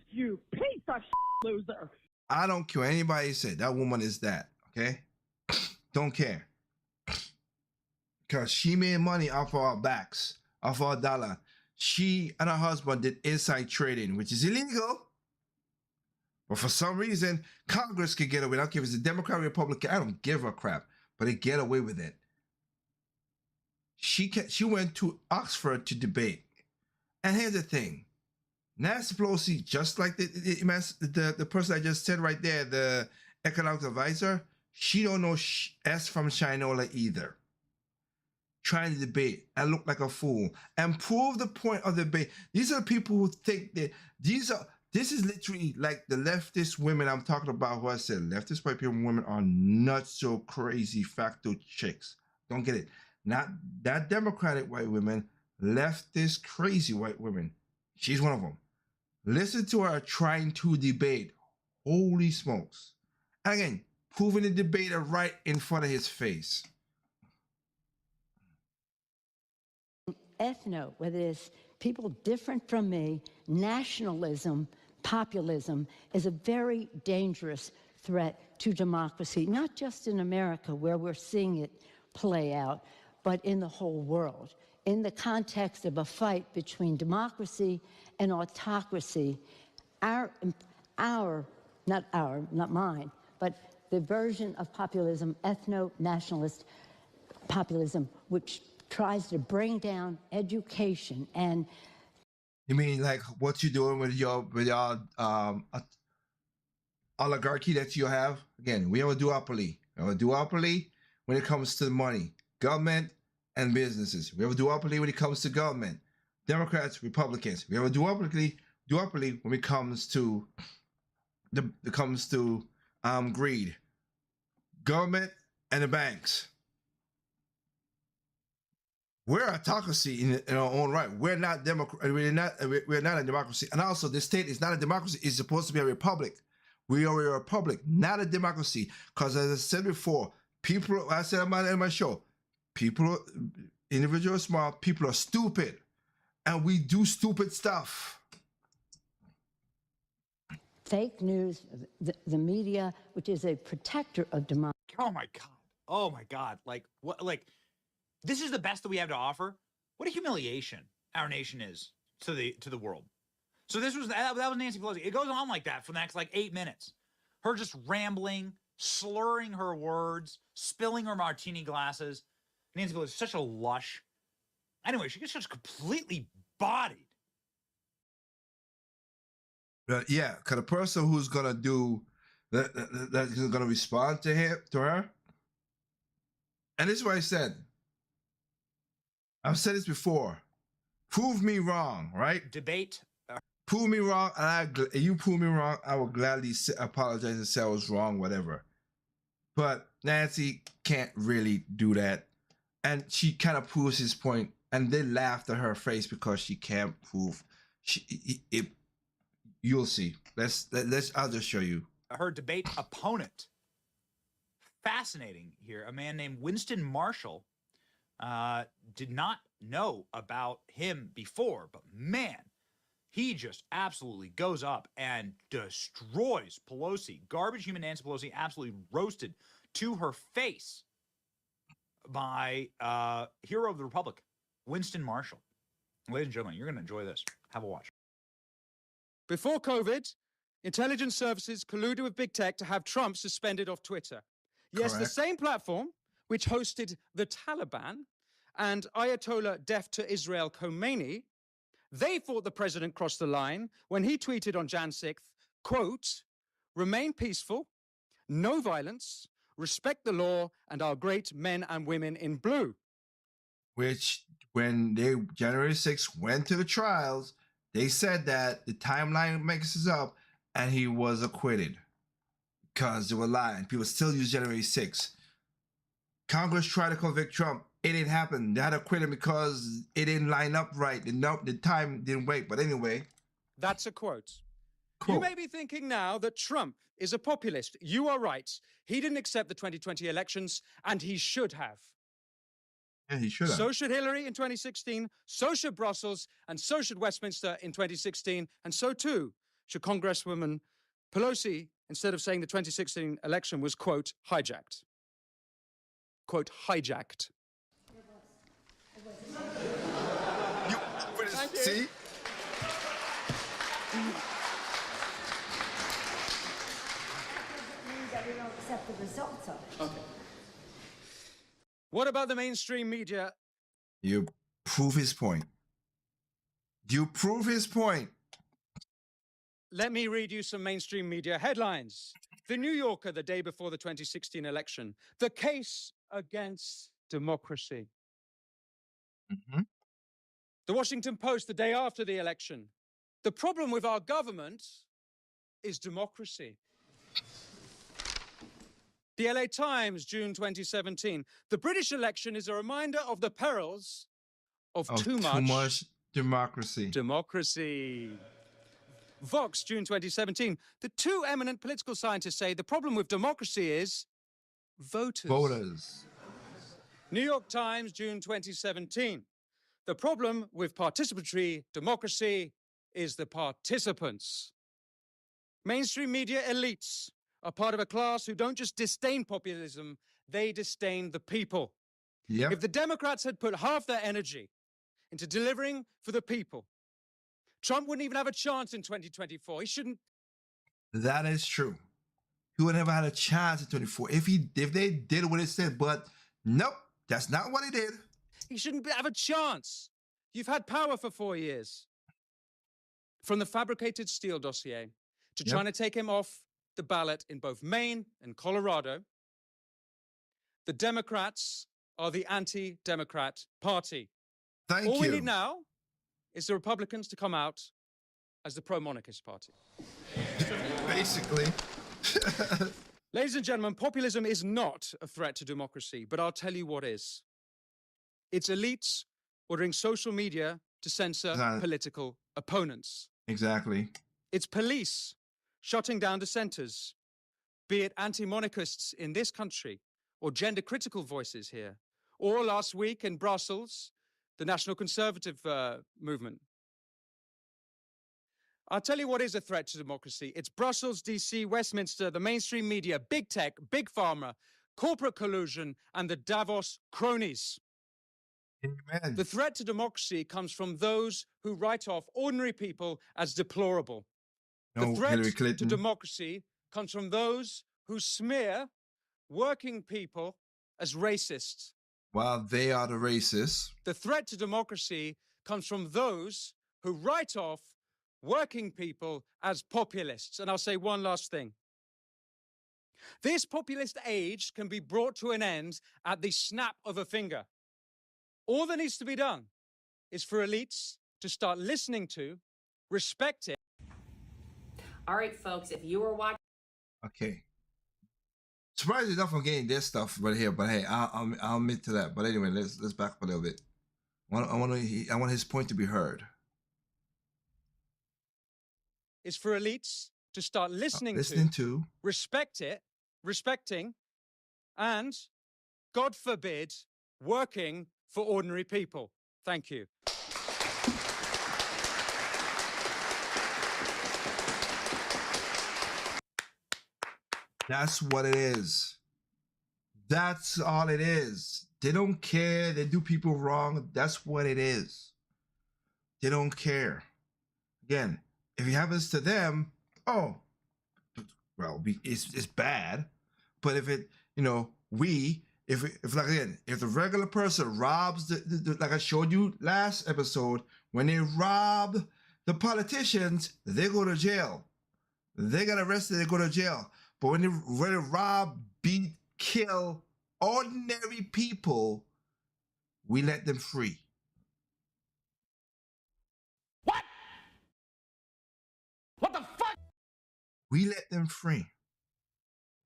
You piece of loser. I don't care what anybody said. That woman is that, okay? Don't care. Because she made money off of our backs, off our dollar. She and her husband did inside trading, which is illegal. But for some reason, Congress can get away. I don't care if it's a Democrat or Republican. I don't give a crap. But they get away with it. She went to Oxford to debate. And here's the thing. Nancy Pelosi, just like the person I just said right there, the economic advisor, she don't know S from Shinola either. Trying to debate and look like a fool and prove the point of the debate. These are the people who think that this is literally like the leftist women I'm talking about, who I said leftist white people women are not so crazy facto chicks. Don't get it. Not that Democratic white women, leftist crazy white women. She's one of them. Listen to her trying to debate. Holy smokes. And again, proving the debater right in front of his face. Whether it's people different from me, nationalism, populism is a very dangerous threat to democracy, not just in America where we're seeing it play out, but in the whole world. In the context of a fight between democracy and autocracy, not mine, but the version of populism, ethno-nationalist populism, which tries to bring down education and... You mean like what you're doing with your oligarchy that you have. Again, we have a duopoly. We have a duopoly when it comes to money, government, and businesses. We have a duopoly when it comes to government, Democrats, Republicans. We have a duopoly when it comes to greed, government, and the banks. We're a autocracy in our own right. We're not We're not a democracy, and also the state is not a democracy. It's supposed to be a republic. We are a republic, not a democracy. Because as I said before, people. I said in my show, people, individuals, small people are stupid, and we do stupid stuff. Fake news, the media, which is a protector of democracy. Oh my God. Oh my God. Like what? Like this is the best that we have to offer. What a humiliation our nation is to the world. So that was Nancy Pelosi. It goes on like that for the next like 8 minutes. Her just rambling, slurring her words, spilling her martini glasses. Nancy Pelosi is such a lush. Anyway, she gets just completely bodied. Yeah, because the person who's gonna do that is gonna respond to her. And this is what I said. I've said this before. Prove me wrong, right? Debate. Prove me wrong, and you prove me wrong, I will gladly apologize and say I was wrong, whatever. But Nancy can't really do that. And she kind of proves his point, and they laughed at her face because she can't prove. You'll see. I'll just show you. Her debate opponent. Fascinating here. A man named Winston Marshall did not know about him before, but man, he just absolutely goes up and destroys Pelosi. Garbage human Nancy Pelosi absolutely roasted to her face by hero of the Republic, Winston Marshall. Ladies and gentlemen, you're going to enjoy this. Have a watch. Before COVID, intelligence services colluded with big tech to have Trump suspended off Twitter. Yes, the same platform which hosted the Taliban and Ayatollah deaf to Israel Khomeini, they thought the president crossed the line when he tweeted on Jan 6th, quote, "Remain peaceful, no violence, respect the law and our great men and women in blue." Which, when they January 6th went to the trials, they said that the timeline mixes up and he was acquitted because they were lying. People still use January 6th. Congress tried to convict Trump. It didn't happen. They had to acquit him because it didn't line up right. The time didn't wait. But anyway. That's a quote. Cool. You may be thinking now that Trump is a populist. You are right. He didn't accept the 2020 elections, and he should have. Yeah, he should have. So should Hillary in 2016, so should Brussels, and so should Westminster in 2016, and so too should Congresswoman Pelosi, instead of saying the 2016 election was, quote, hijacked. Quote, hijacked. See? That we don't accept the results of it. Okay. What about the mainstream media? You prove his point. You prove his point. Let me read you some mainstream media headlines. The New Yorker, the day before the 2016 election. The case against democracy. Mm-hmm. The Washington Post, the day after the election. The problem with our government is democracy. The LA Times, June 2017. The British election is a reminder of the perils of too much democracy. Democracy. Vox, June 2017. The two eminent political scientists say the problem with democracy is voters. Voters. New York Times, June 2017. The problem with participatory democracy is the participants. Mainstream media elites are part of a class who don't just disdain populism, they disdain the people. Yep. If the Democrats had put half their energy into delivering for the people, Trump wouldn't even have a chance in 2024. He shouldn't. That is true. He would never had a chance in 24 if they did what it said, but nope, that's not what he did. He shouldn't have a chance. You've had power for 4 years. From the fabricated Steele dossier to trying to take him off the ballot in both Maine and Colorado. The Democrats are the anti-Democrat party. Thank All you. we need now is the Republicans to come out as the pro-monarchist party. Basically. Ladies and gentlemen, populism is not a threat to democracy, but I'll tell you what is. It's elites ordering social media to censor political opponents. Exactly. It's police shutting down dissenters, be it anti-monarchists in this country or gender-critical voices here, or last week in Brussels, the National Conservative movement. I'll tell you what is a threat to democracy. It's Brussels, DC, Westminster, the mainstream media, big tech, big pharma, corporate collusion, and the Davos cronies. Amen. The threat to democracy comes from those who write off ordinary people as deplorable. No, the threat Hillary to Clinton. democracy comes from those who smear working people as racists. While they are the racists. The threat to democracy comes from those who write off working people as populists. And I'll say one last thing. This populist age can be brought to an end at the snap of a finger. All that needs to be done is for elites to start listening to, respecting. All right, folks, if you were watching. Okay. Surprised enough, I'm getting this stuff right here, but hey, I'll admit to that. But anyway, let's back up a little bit. I want his point to be heard. Is for elites to start listening to, respecting, and, God forbid, working for ordinary people. Thank you. That's what it is. That's all it is. They don't care. They do people wrong. That's what it is. They don't care. Again, if it happens to them, oh, well, it's bad. But if it, if like again, if the regular person robs the like I showed you last episode, when they rob the politicians, they go to jail. They get arrested, they go to jail. But when they rob, beat, kill ordinary people, we let them free. What the fuck? We let them free.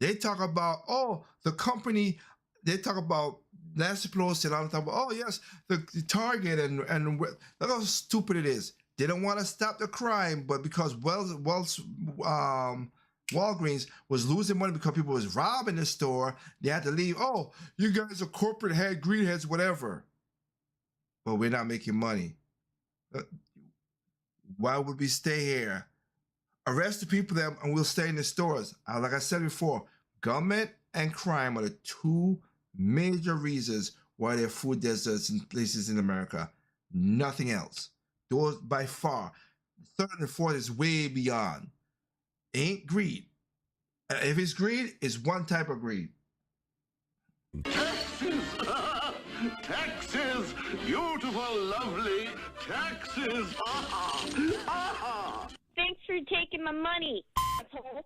They talk about, the company, they talk about Nancy Pelosi and I'm talking about, yes, the Target and look how stupid it is. They don't want to stop the crime, but because Walgreens was losing money because people was robbing the store, they had to leave. Oh, you guys are corporate head, greenheads, whatever. But we're not making money. Why would we stay here? Arrest the people there and we'll stay in the stores. Like I said before, government and crime are the two major reasons why there are food deserts in places in America. Nothing else. Those by far. Third and fourth is way beyond. Ain't greed. If it's greed, it's one type of greed. Taxes! Taxes! Beautiful, lovely taxes! Thanks for taking my money, asshole.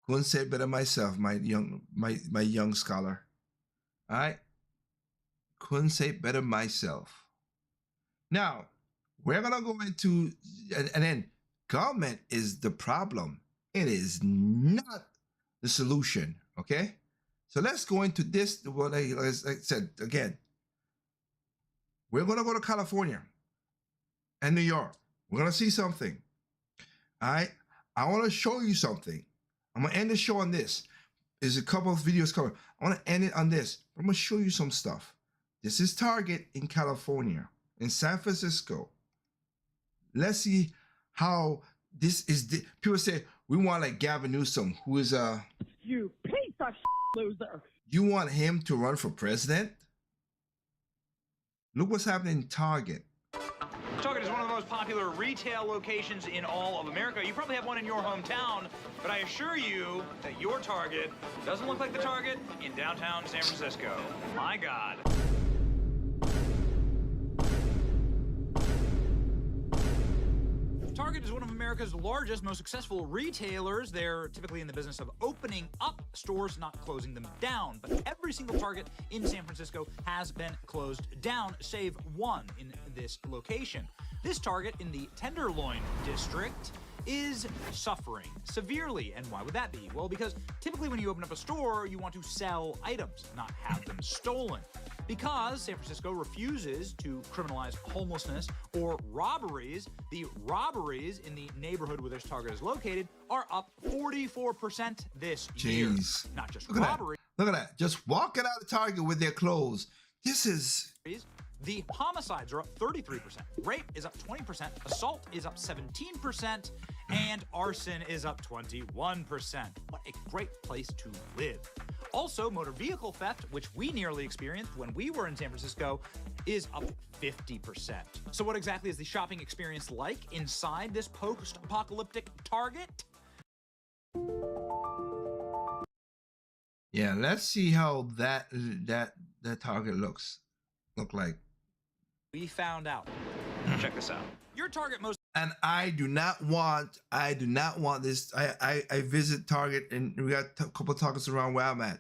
Couldn't say it better myself, my young scholar. All right? Couldn't say it better myself. Now, we're going to go into, and then government is the problem. It is not the solution, okay? So let's go into this. Well, like I said, again, we're going to go to California and New York. We're going to see something, all right? I want to show you something. I'm going to end the show on this. There's a couple of videos coming. I want to end it on this. I'm going to show you some stuff. This is Target in California, in San Francisco. Let's see how this is. People say, we want like Gavin Newsom, who is a... You piece of loser. You want him to run for president? Look what's happening in Target. Target is one of the most popular retail locations in all of America. You probably have one in your hometown, but I assure you that your Target doesn't look like the Target in downtown San Francisco. My God. Target is one of America's largest, most successful retailers. They're typically in the business of opening up stores, not closing them down. But every single Target in San Francisco has been closed down, save one in this location. This Target in the Tenderloin district is suffering severely. And why would that be? Well, because typically when you open up a store, you want to sell items, not have them stolen. Because San Francisco refuses to criminalize homelessness or robberies, the robberies in the neighborhood where this Target is located are up 44% this year. Not just robberies. Look at that. Just walking out of Target with their clothes. This is... The homicides are up 33%, rape is up 20%, assault is up 17%, and arson is up 21%. What a great place to live. Also, motor vehicle theft, which we nearly experienced when we were in San Francisco, is up 50%. So what exactly is the shopping experience like inside this post-apocalyptic Target? Yeah, let's see how that Target look like. We found out. Check this out. Your Target most... And I do not want this. I visit Target, and we got a couple of Targets around where I'm at.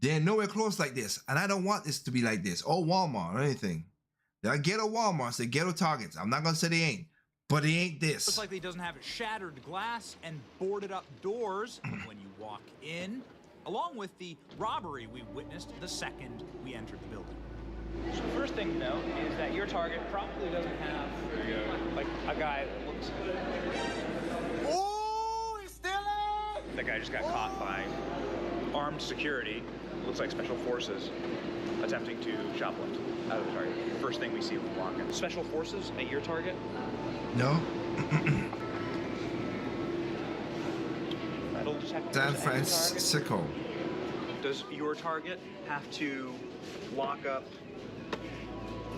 They're nowhere close like this, and I don't want this to be like this, or Walmart or anything. They're ghetto Walmarts, they're ghetto Targets. I'm not gonna say they ain't, but it ain't this. Looks like it doesn't have shattered glass and boarded up doors when you walk in, along with the robbery we witnessed the second we entered the building. So the first thing to note is that your Target probably doesn't have like a guy that looks... Oh, he's stealing! That guy just got caught by armed security, looks like special forces, attempting to shoplift out of the Target. First thing we see when we walk in. Special forces at your Target? No. Metal detectors San at your Francisco. Target? Does your Target have to lock up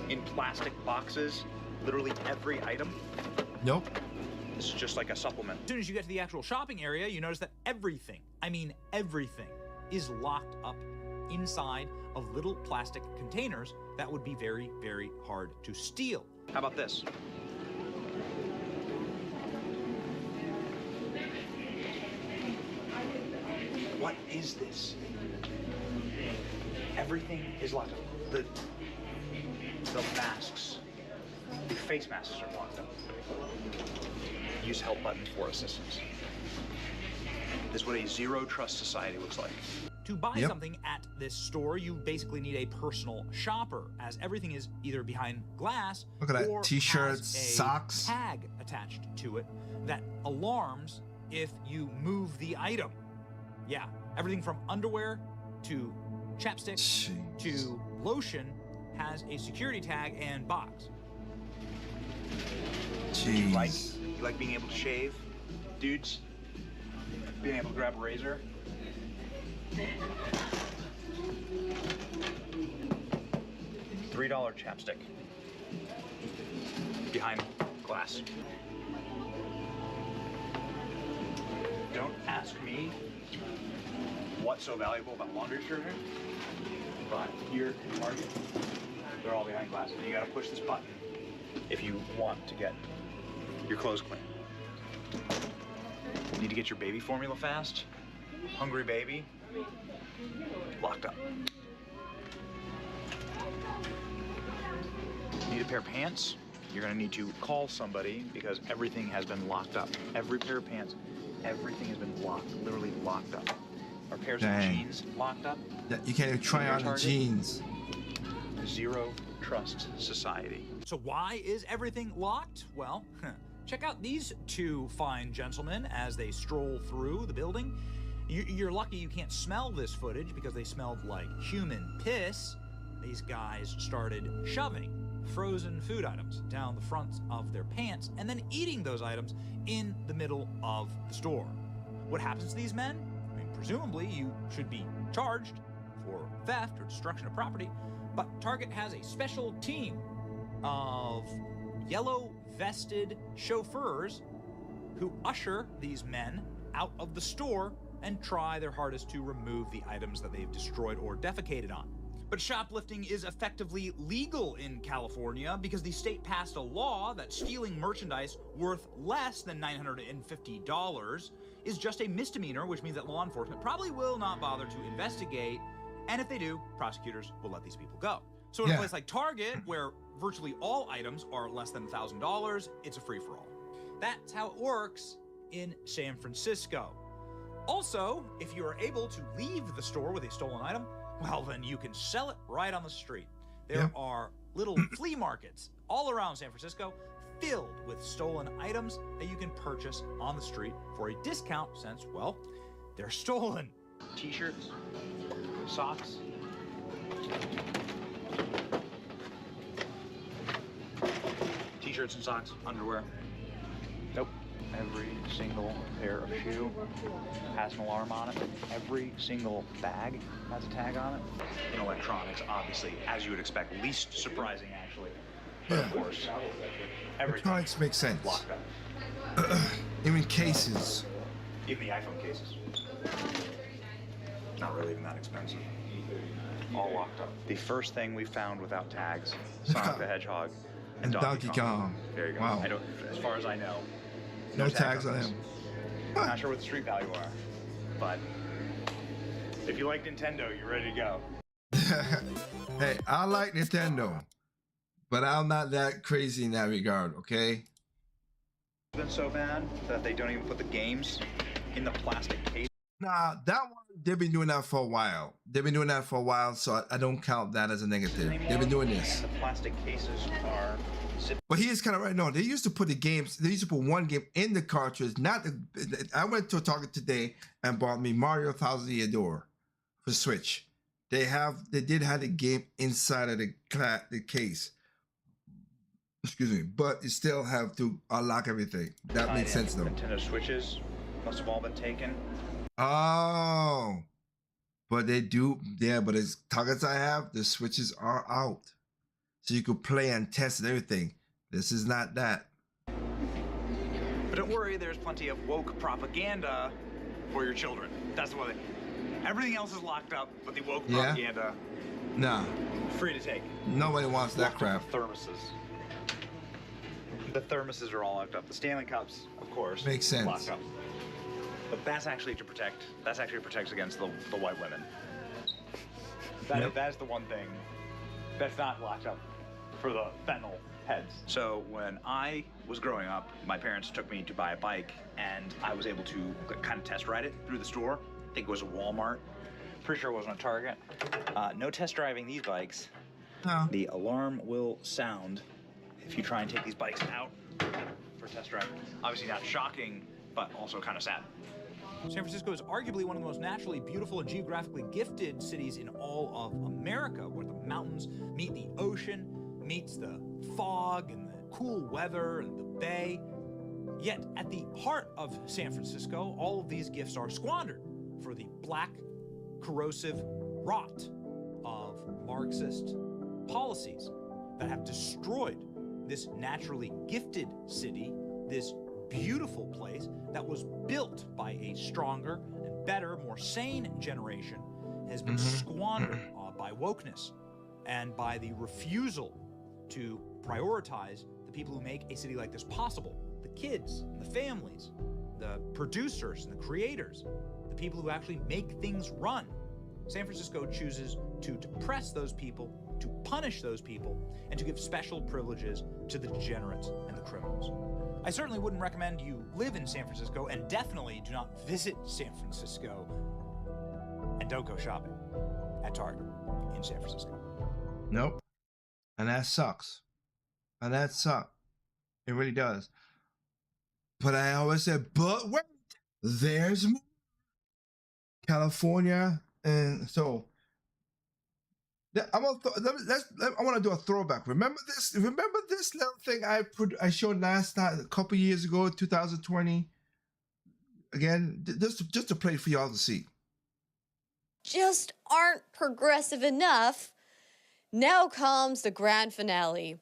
in plastic boxes literally every item? Nope. This is just like a supplement. As soon as you get to the actual shopping area, you notice that everything, I mean everything, is locked up inside of little plastic containers that would be very, very hard to steal. How about this? What is this? Everything is locked up. The masks, the face masks are locked up. Use help button for assistance. This is what a zero trust society looks like. To buy something at this store, you basically need a personal shopper, as everything is either behind glass Look at that. or T-shirts, has a socks. tag attached to it that alarms if you move the item. Yeah, everything from underwear to chapstick to lotion has a security tag and box. Jeez. You like being able to shave, dudes? Being able to grab a razor? $3 chapstick. Behind glass. Don't ask me what's so valuable about laundry detergent, but here in Target, they're all behind glass. And you gotta push this button if you want to get your clothes clean. Need to get your baby formula fast? Hungry baby? Locked up. Need a pair of pants? You're gonna need to call somebody because everything has been locked up. Every pair of pants, everything has been locked, literally locked up. Our pairs of jeans locked up. You can't even try on the jeans. Zero trust society. So why is everything locked? Well, check out these two fine gentlemen as they stroll through the building. You're lucky you can't smell this footage because they smelled like human piss. These guys started shoving frozen food items down the fronts of their pants and then eating those items in the middle of the store. What happens to these men? I mean, presumably you should be charged for theft or destruction of property, but Target has a special team of yellow vested chauffeurs who usher these men out of the store and try their hardest to remove the items that they've destroyed or defecated on. But shoplifting is effectively legal in California because the state passed a law that stealing merchandise worth less than $950 is just a misdemeanor, which means that law enforcement probably will not bother to investigate. And if they do, prosecutors will let these people go. So in a place like Target, where virtually all items are less than $1,000, it's a free-for-all. That's how it works in San Francisco. Also, if you are able to leave the store with a stolen item, well, then you can sell it right on the street. There are little flea markets all around San Francisco filled with stolen items that you can purchase on the street for a discount since, well, they're stolen. T-shirts, socks, T-shirts and socks, underwear. Nope. Every single pair of shoe has an alarm on it. Every single bag has a tag on it. In electronics, obviously, as you would expect, least surprising actually. But of course, everything. Electronics makes sense. Locked up. Even cases. Even the iPhone cases. Not really even that expensive. All locked up. The first thing we found without tags, Sonic the Hedgehog and Donkey Kong. There you go. Wow. I don't, as far as I know, No tags on this. him. Not sure what the street value are, but if you like Nintendo, you're ready to go. Hey, I like Nintendo, but I'm not that crazy in that regard, okay? It's been so bad that they don't even put the games in the plastic case. Nah, that one, they've been doing that for a while. They've been doing that for a while, so I don't count that as a negative. They've been doing this. The plastic cases are... But he is kind of right. No, they used to put the games, they used to put one game in the cartridge. Not the, I went to a Target today and bought me Mario Thousand Year Door for Switch. They did have the game inside of the case. Excuse me, but you still have to unlock everything. That makes sense though. Nintendo Switches must have all been taken. Oh, but they do, yeah, but as Targets I have, the Switches are out. So you could play and test and everything. This is not that. But don't worry, there's plenty of woke propaganda for your children. That's the one thing. Everything else is locked up, but the woke propaganda, nah, free to take. Nobody wants that crap. Thermoses. The thermoses are all locked up. The Stanley Cups, of course, makes sense. Locked up. But that's actually to protect. That's actually protects against the white women. That is the one thing that's not locked up for the fentanyl heads. So when I was growing up, my parents took me to buy a bike, and I was able to kind of test ride it through the store. I think it was a Walmart. Pretty sure it wasn't a Target. No test driving these bikes. No. The alarm will sound if you try and take these bikes out for test drive. Obviously not shocking, but also kind of sad. San Francisco is arguably one of the most naturally beautiful and geographically gifted cities in all of America, where the mountains meet the ocean, meets the fog and the cool weather and the bay. Yet at the heart of San Francisco, all of these gifts are squandered for the black, corrosive rot of Marxist policies that have destroyed this naturally gifted city, this beautiful place that was built by a stronger and better, more sane generation, has been squandered by wokeness and by the refusal to prioritize the people who make a city like this possible. The kids, and the families, the producers and the creators, the people who actually make things run. San Francisco chooses to depress those people, to punish those people, and to give special privileges to the degenerates and the criminals. I certainly wouldn't recommend you live in San Francisco, and definitely do not visit San Francisco, and don't go shopping at Target in San Francisco. Nope. And that sucks. And that sucks. It really does. But I always said, but wait, there's more. California, and so I want to do a throwback. Remember this? Remember this little thing I showed last night, a couple years ago, 2020. Again, just to play for y'all to see. Just aren't progressive enough. Now comes the grand finale.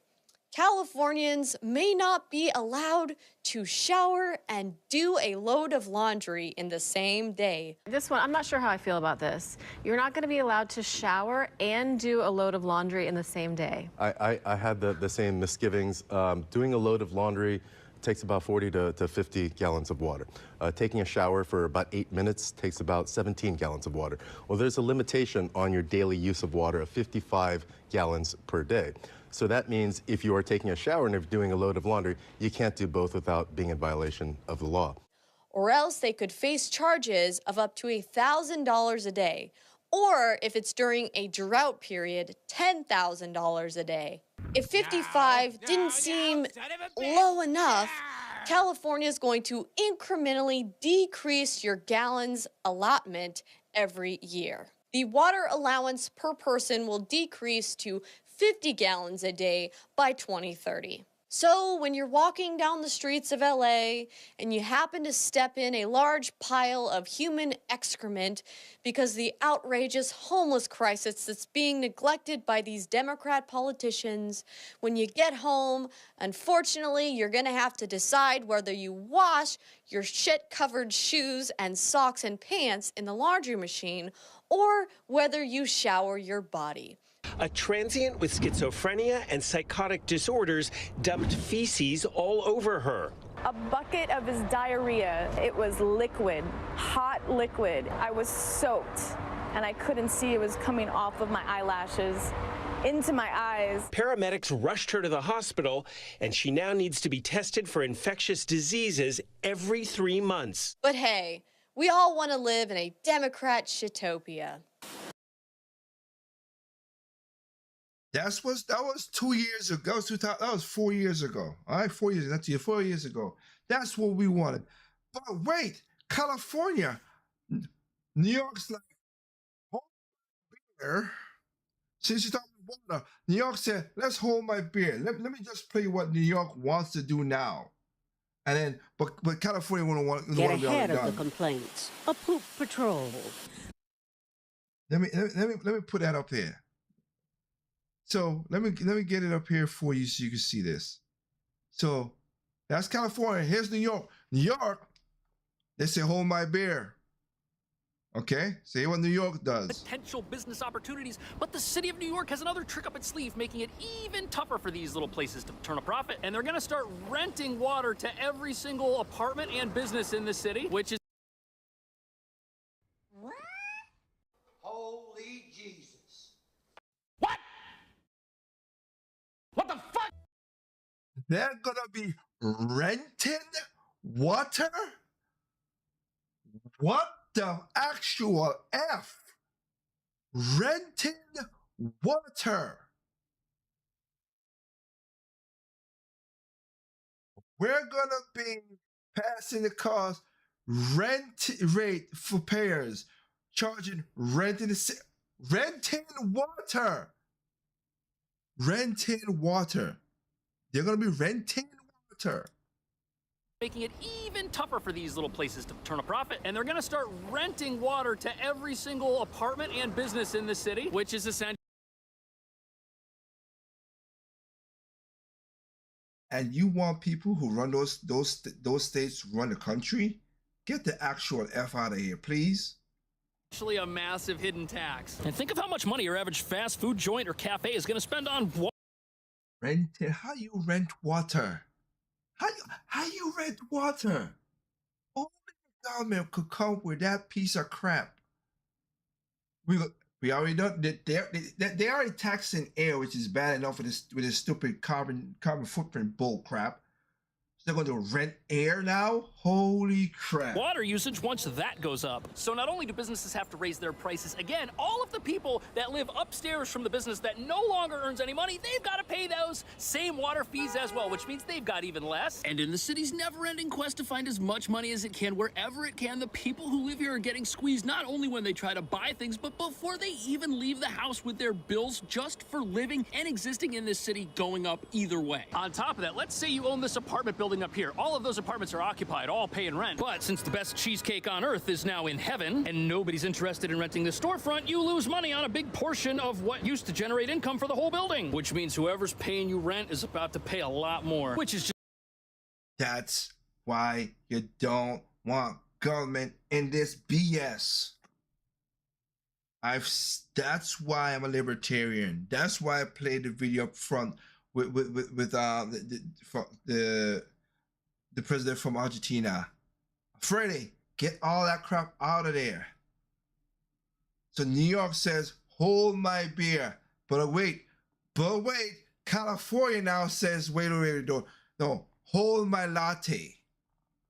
Californians may not be allowed to shower and do a load of laundry in the same day. This one, I'm not sure how I feel about this. You're not going to be allowed to shower and do a load of laundry in the same day. I had the same misgivings. Doing a load of laundry takes about 40 to 50 gallons of water. Taking a shower for about 8 minutes takes about 17 gallons of water. Well, there's a limitation on your daily use of water of 55 gallons per day. So that means if you are taking a shower and if doing a load of laundry, you can't do both without being in violation of the law. Or else they could face charges of up to $1,000 a day. Or if it's during a drought period, $10,000 a day. If 55 didn't seem low enough, California is going to incrementally decrease your gallons allotment every year. The water allowance per person will decrease to 50 gallons a day by 2030. So when you're walking down the streets of LA and you happen to step in a large pile of human excrement because the outrageous homeless crisis that's being neglected by these Democrat politicians, when you get home, unfortunately, you're gonna have to decide whether you wash your shit-covered shoes and socks and pants in the laundry machine or whether you shower your body. A transient with schizophrenia and psychotic disorders dumped feces all over her. A bucket of his diarrhea. It was liquid, hot liquid. I was soaked, and I couldn't see it was coming off of my eyelashes into my eyes. Paramedics rushed her to the hospital, and she now needs to be tested for infectious diseases every 3 months. But hey, we all want to live in a Democrat shitopia. That was 2 years ago. That was 4 years ago. All right, 4 years. That's 4 years ago. That's what we wanted. But wait, California, New York's like, hold my beer. Since you're talking about water, New York said, let's hold my beer. Let me just play what New York wants to do now. And then, but California wouldn't want to get ahead of the complaints. A poop patrol. Let me put that up here. So let me get it up here for you so you can see this. So that's California. Here's New York. New York, they say hold my beer. Okay, see what New York does. Potential business opportunities, but the city of New York has another trick up its sleeve, making it even tougher for these little places to turn a profit. And they're going to start renting water to every single apartment and business in the city, which is... What? Holy Jesus. What? What the fuck? They're gonna be renting water? What the actual F? Renting water. We're gonna be passing the cost rent rate for payers, charging renting water. Renting water. They're going to be renting water. Making it even tougher for these little places to turn a profit. And they're going to start renting water to every single apartment and business in the city, which is essentially... And you want people who run those states run the country? Get the actual F out of here, please. Actually a massive hidden tax. And think of how much money your average fast food joint or cafe is going to spend on water. Rented? How you rent water? How you rent water? Only the government could come with that piece of crap. We already know that they already taxing air, which is bad enough with this stupid carbon footprint bull crap. They're going to rent air now? Holy crap. Water usage once that goes up. So not only do businesses have to raise their prices, again, all of the people that live upstairs from the business that no longer earns any money, they've got to pay those same water fees as well, which means they've got even less. And in the city's never-ending quest to find as much money as it can, wherever it can, the people who live here are getting squeezed not only when they try to buy things, but before they even leave the house with their bills just for living and existing in this city going up either way. On top of that, let's say you own this apartment building up here. All of those apartments are occupied. all paying rent. But since the best cheesecake on earth is now in heaven and nobody's interested in renting the storefront, you lose money on a big portion of what used to generate income for the whole building, which means whoever's paying you rent is about to pay a lot more, which is just... That's why you don't want government in this BS. That's why I'm a libertarian. That's why I played the video up front with the president from Argentina. Freddie, get all that crap out of there. So New York says, hold my beer. But wait, California now says, wait, no, hold my latte.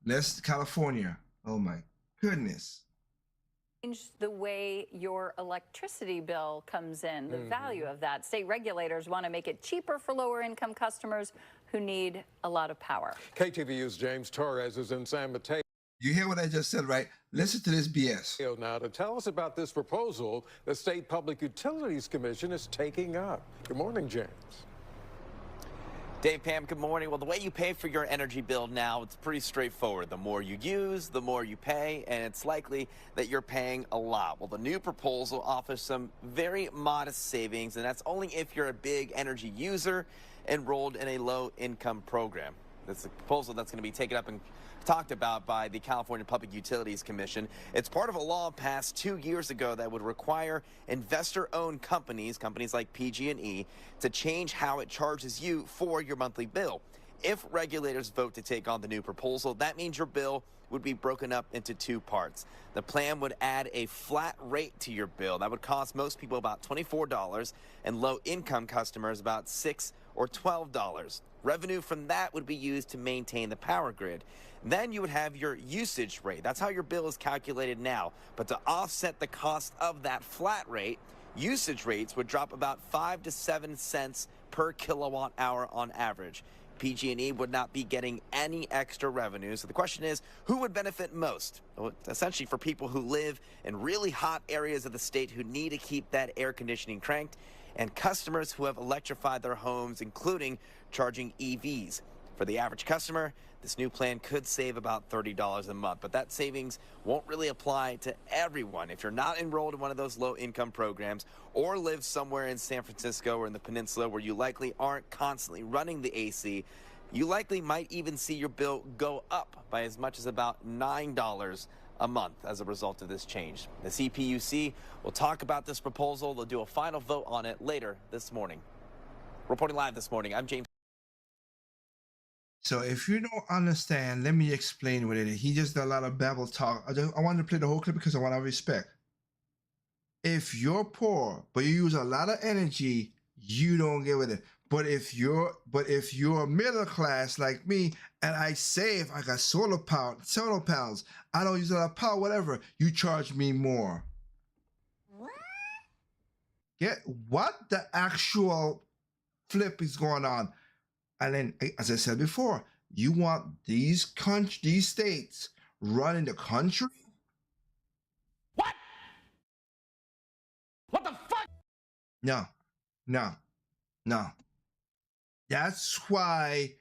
That's California. Oh my goodness. The way your electricity bill comes in, the value of that. State regulators want to make it cheaper for lower income customers who need a lot of power. KTVU's James Torres is in San Mateo. You hear what I just said, right? Listen to this BS. Now to tell us about this proposal the State Public Utilities Commission is taking up. Good morning, James. Dave, Pam, good morning. Well, the way you pay for your energy bill now, it's pretty straightforward. The more you use, the more you pay, and it's likely that you're paying a lot. Well, the new proposal offers some very modest savings, and that's only if you're a big energy user enrolled in a low-income program. That's a proposal that's going to be taken up and talked about by the California Public Utilities Commission. It's part of a law passed 2 years ago that would require investor-owned companies like PG&E, to change how it charges you for your monthly bill. If regulators vote to take on the new proposal, that means your bill would be broken up into two parts. The plan would add a flat rate to your bill that would cost most people about $24 and low-income customers about $6 or $12. Revenue from that would be used to maintain the power grid. Then you would have your usage rate. That's how your bill is calculated now. But to offset the cost of that flat rate, usage rates would drop about 5 to 7 cents per kilowatt hour on average. PG&E would not be getting any extra revenue. So the question is, who would benefit most? Well, essentially for people who live in really hot areas of the state who need to keep that air conditioning cranked, and customers who have electrified their homes, including charging EVs. For the average customer, this new plan could save about $30 a month, but that savings won't really apply to everyone. If you're not enrolled in one of those low-income programs or live somewhere in San Francisco or in the peninsula where you likely aren't constantly running the AC, you likely might even see your bill go up by as much as about $9 a month as a result of this change. The CPUC will talk about this proposal. They'll do a final vote on it later this morning. Reporting live this morning, I'm James. So if you don't understand, let me explain what it is. He just did a lot of babble talk. I wanted to play the whole clip because I want to respect. If you're poor, but you use a lot of energy, you don't get with it. But if you're middle class like me, and I save, I got solar panels, I don't use a lot of power, whatever, you charge me more. Get what the actual flip is going on? And then, as I said before, you want these states running the country? What? What the fuck? No. That's why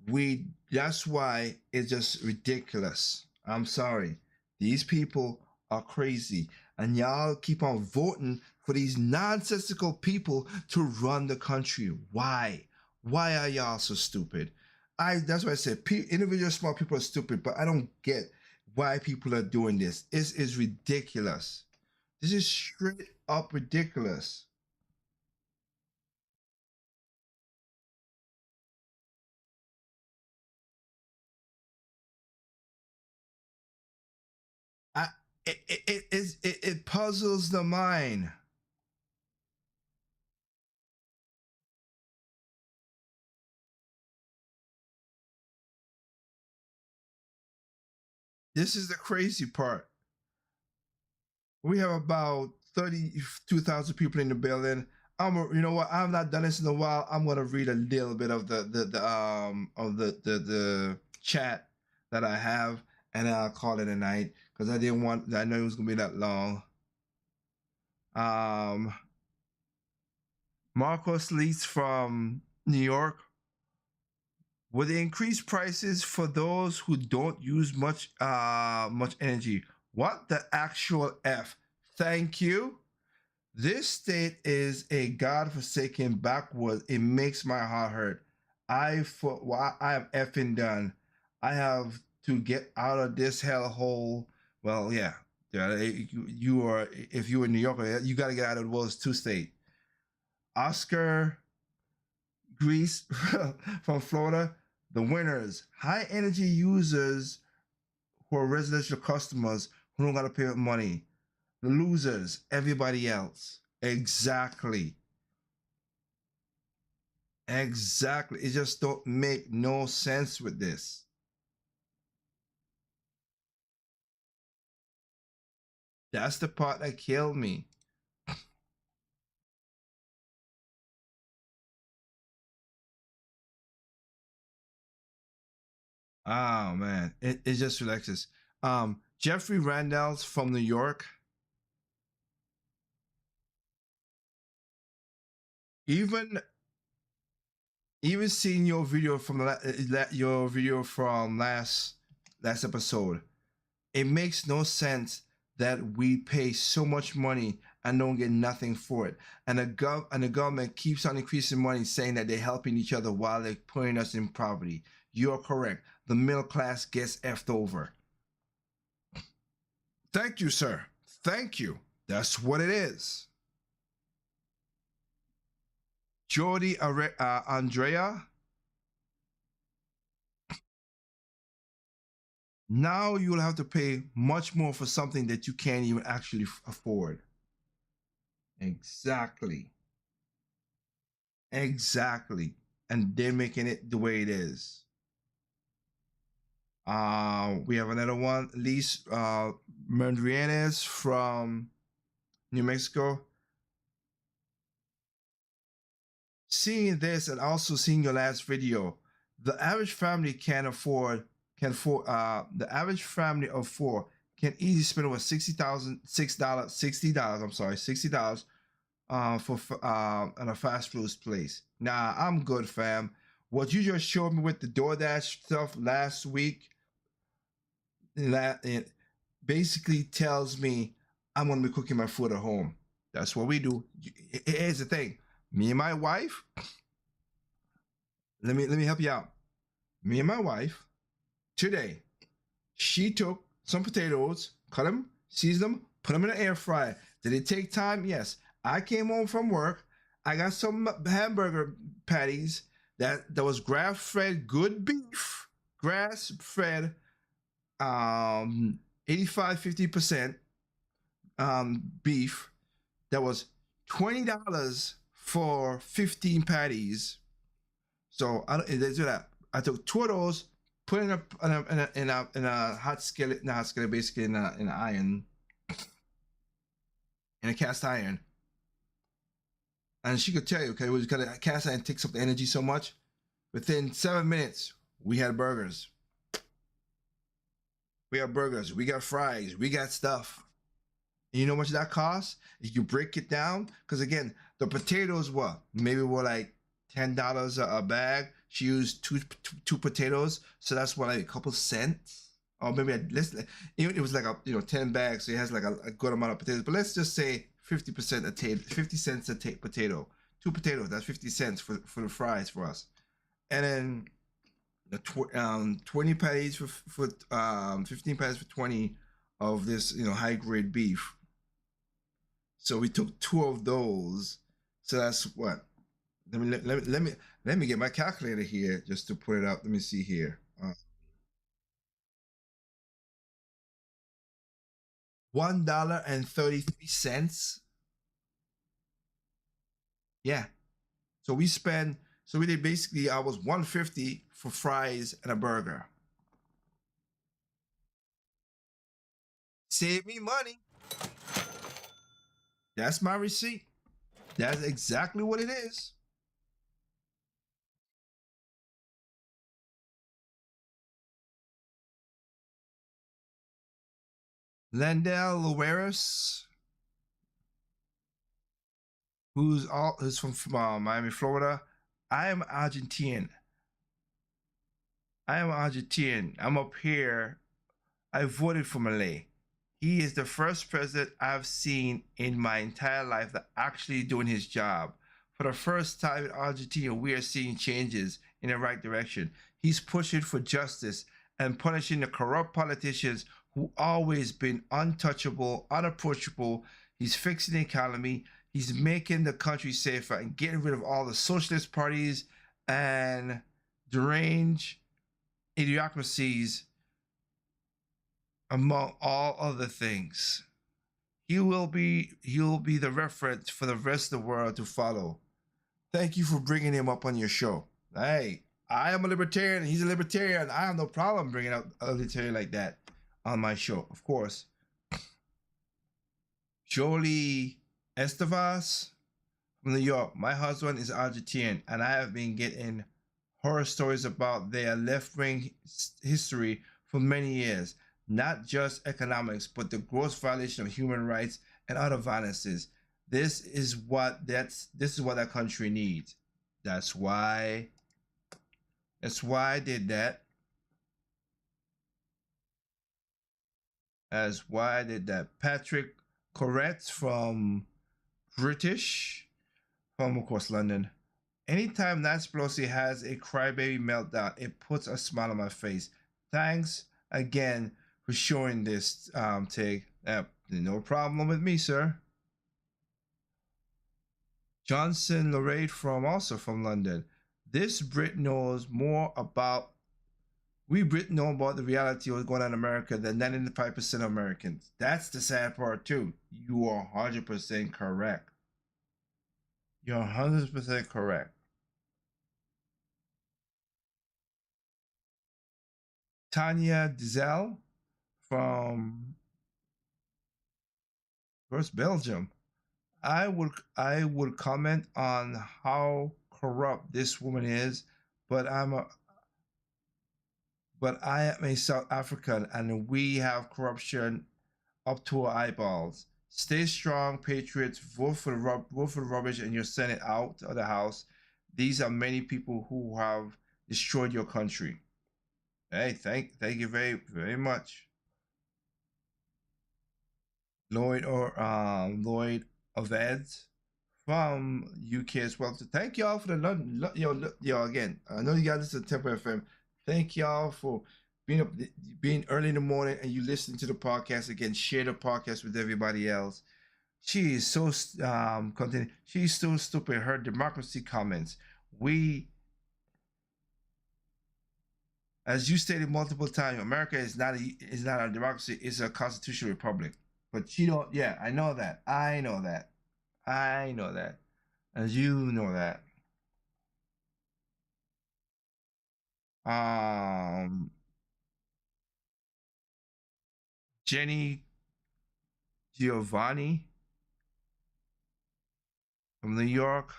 it's just ridiculous. I'm sorry. These people are crazy. And y'all keep on voting for these nonsensical people to run the country. Why? Why are y'all so stupid? That's why I said individual smart people are stupid, but I don't get why people are doing this. It is ridiculous. This is straight up ridiculous. It puzzles the mind. This is the crazy part. We have about 32,000 people in the building. You know what? I've not done this in a while. I'm gonna read a little bit of the chat that I have, and then I'll call it a night because I know it was gonna be that long. Marcos Leeds from New York. Will they increase prices for those who don't use much energy? What the actual F? Thank you. This state is a godforsaken backward. It makes my heart hurt. I am effing done. I have to get out of this hellhole. Well, yeah. You are, if you were in New York, you got to get out of the World's 2 state. Oscar Grease from Florida. The winners, high energy users who are residential customers who don't got to pay money. The losers, everybody else. Exactly. Exactly. It just don't make no sense with this. That's the part that killed me. Oh man, it just relaxes. Jeffrey Randall's from New York. Even seeing your video from last episode, it makes no sense that we pay so much money and don't get nothing for it, and the government keeps on increasing money, saying that they're helping each other while they're putting us in poverty. You're correct. The middle class gets effed over. Thank you, sir. Thank you. That's what it is. Jordi Andrea. Now you'll have to pay much more for something that you can't even actually afford. Exactly. Exactly. And they're making it the way it is. We have another one, Liz Mendrianes from New Mexico. Seeing this and also seeing your last video, the average family the average family of 4 can easily spend over $60 for at a fast food place. Nah, I'm good, fam. What you just showed me with the DoorDash stuff last week, it basically tells me I'm gonna be cooking my food at home. That's what we do. Here's the thing. Me and my wife, let me help you out. Me and my wife, today, she took some potatoes, cut them, seasoned them, put them in the air fryer. Did it take time? Yes. I came home from work. I got some hamburger patties that was grass-fed good beef, grass-fed 85-50% beef. That was $20 for 15 patties. So they do that. I took 2 of those, put it in a hot skillet, not hot skillet, basically in an iron, in a cast iron. And she could tell you, okay, because a cast iron takes up the energy so much. Within 7 minutes, we had burgers. We got burgers. We got fries. We got stuff. And you know how much that costs? If you break it down, because again, the potatoes were like $10 a bag. She used two potatoes, so that's what, like a couple cents, or maybe it was like 10 bags, so it has like a good amount of potatoes. But let's just say 50 cents a potato. 2 potatoes, that's 50 cents for the fries for us, and then the 20 patties for 15 patties for 20 of this high grade beef. So we took 2 of those, so that's what. Let me get my calculator here just to put it up. Let me see here. $1.33. Yeah. So we did basically, I was $1.50 for fries and a burger. Save me money. That's my receipt. That's exactly what it is. Landell Lueris, who's from Miami, Florida. I am Argentinian. I am Argentinian. I'm up here. I voted for Malay. He is the first president I've seen in my entire life that actually doing his job. For the first time in Argentina, we are seeing changes in the right direction. He's pushing for justice and punishing the corrupt politicians who always been untouchable, unapproachable. He's fixing the economy. He's making the country safer and getting rid of all the socialist parties and deranged idiocracies, among all other things. He'll be the reference for the rest of the world to follow. Thank you for bringing him up on your show. Hey, I am a libertarian. He's a libertarian. I have no problem bringing up a libertarian like that on my show, of course. Jolie Estevas from New York. My husband is Argentinian, and I have been getting horror stories about their left-wing history for many years. Not just economics, but the gross violation of human rights and other violences. This is what that country needs. That's why I did that. That's why I did that. Patrick Corrett from British, from of course London. Anytime Nancy Pelosi has a crybaby meltdown, it puts a smile on my face. Thanks again for showing this, Tig. No problem with me, sir. Johnson Lorraine also from London. This Brit knows more about, we Brit know about the reality of what's going on in America than 95% of Americans. That's the sad part too. You are 100% correct. You're 100% correct. Tanya Dizel from first Belgium. I would comment on how corrupt this woman is, but I am a South African and we have corruption up to our eyeballs. Stay strong, patriots. Vote for the rubbish and you're sent it out of the house. These are many people who have destroyed your country. Hey, thank you very, very much. Lloyd Oveds from UK as well. So thank y'all for the London. Yo, again, I know you guys listen to Temple FM. Thank y'all for being early in the morning and you listen to the podcast. Again, share the podcast with everybody else. She is so she's so stupid. Her democracy comments. As you stated multiple times, America is not a democracy. It's a constitutional republic. But she don't. Yeah, I know that. I know that. As you know that. Jenny Giovanni from New York.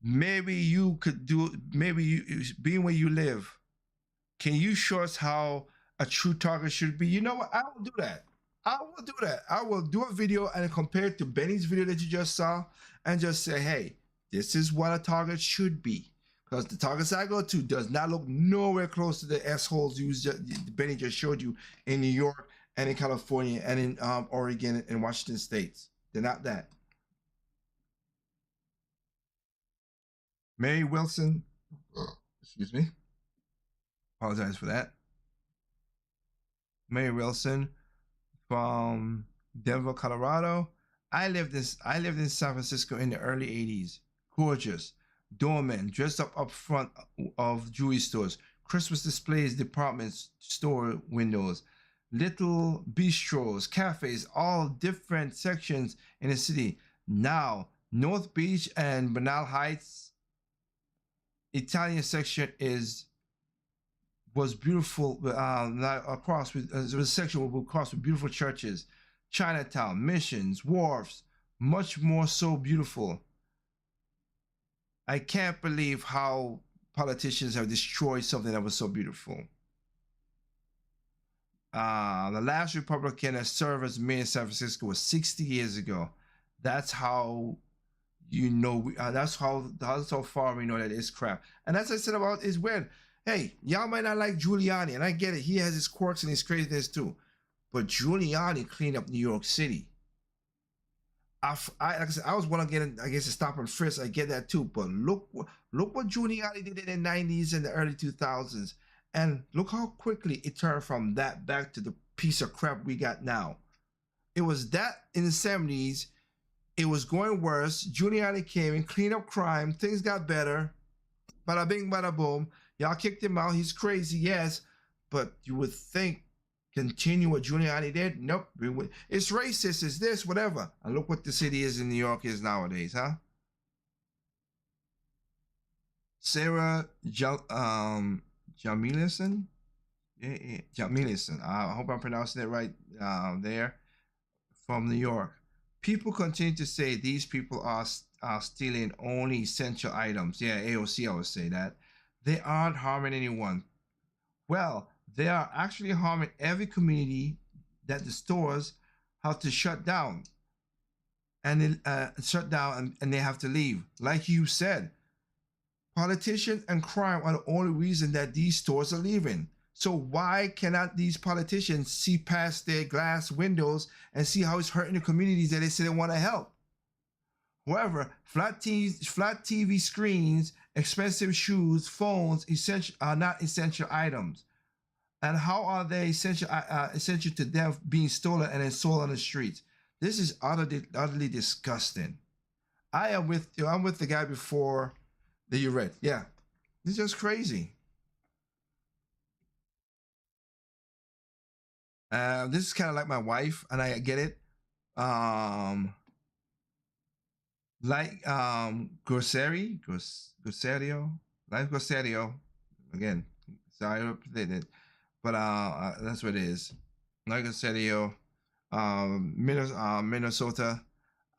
Maybe you could do. Maybe you, being where you live, can you show us how a true target should be? You know what? I will do that. I will do a video and compare it to Benny's video that you just saw and just say, hey, this is what a target should be. Because the targets I go to does not look nowhere close to the S-holes Benny just showed you in New York and in California and in Oregon and Washington states. They're not that. Mary Wilson, excuse me. Apologize for that. Mary Wilson from Denver, Colorado. I lived in San Francisco in the early 80s. Gorgeous. Doormen dressed up front of jewelry stores. Christmas displays, department store windows. Little bistros, cafes, all different sections in the city. Now, North Beach and Bernal Heights Italian section was beautiful. Across with there was a section across with beautiful churches, Chinatown, Missions, wharfs, much more so beautiful. I can't believe how politicians have destroyed something that was so beautiful. The last Republican that served as mayor in San Francisco was 60 years ago. That's how you know. That's how far we know that it's crap. And as I said about is when, Hey, y'all might not like Giuliani, and I get it. He has his quirks and his craziness too. But Giuliani cleaned up New York City. Like I said, I was one against a stop and frisk. I get that too. But look what Giuliani did in the 90s and the early 2000s. And look how quickly it turned from that back to the piece of crap we got now. It was that in the 70s. It was going worse. Giuliani came in, cleaned up crime. Things got better. Bada bing, bada boom. Y'all kicked him out. He's crazy, yes. But you would think continue what Giuliani did? Nope. It's racist. It's this, whatever. And look what the city is in New York is nowadays, huh? Sarah Jamilison? Yeah, Jamilison. I hope I'm pronouncing it right there. From New York. People continue to say these people are stealing only essential items. Yeah, AOC always say that. They aren't harming anyone. Well, they are actually harming every community that the stores have to shut down. And and they have to leave. Like you said, politicians and crime are the only reason that these stores are leaving. So why cannot these politicians see past their glass windows and see how it's hurting the communities that they say they want to help? However, flat TV screens, expensive shoes, phones are not essential items. And how are they essential to them being stolen and then sold on the streets? This is utterly disgusting. I'm with the guy before that you read. Yeah, it's just crazy. This is kind of like my wife, and I get it. Grosserio. Again, sorry I did it, but that's what it is. Like Grosserio, Minnesota.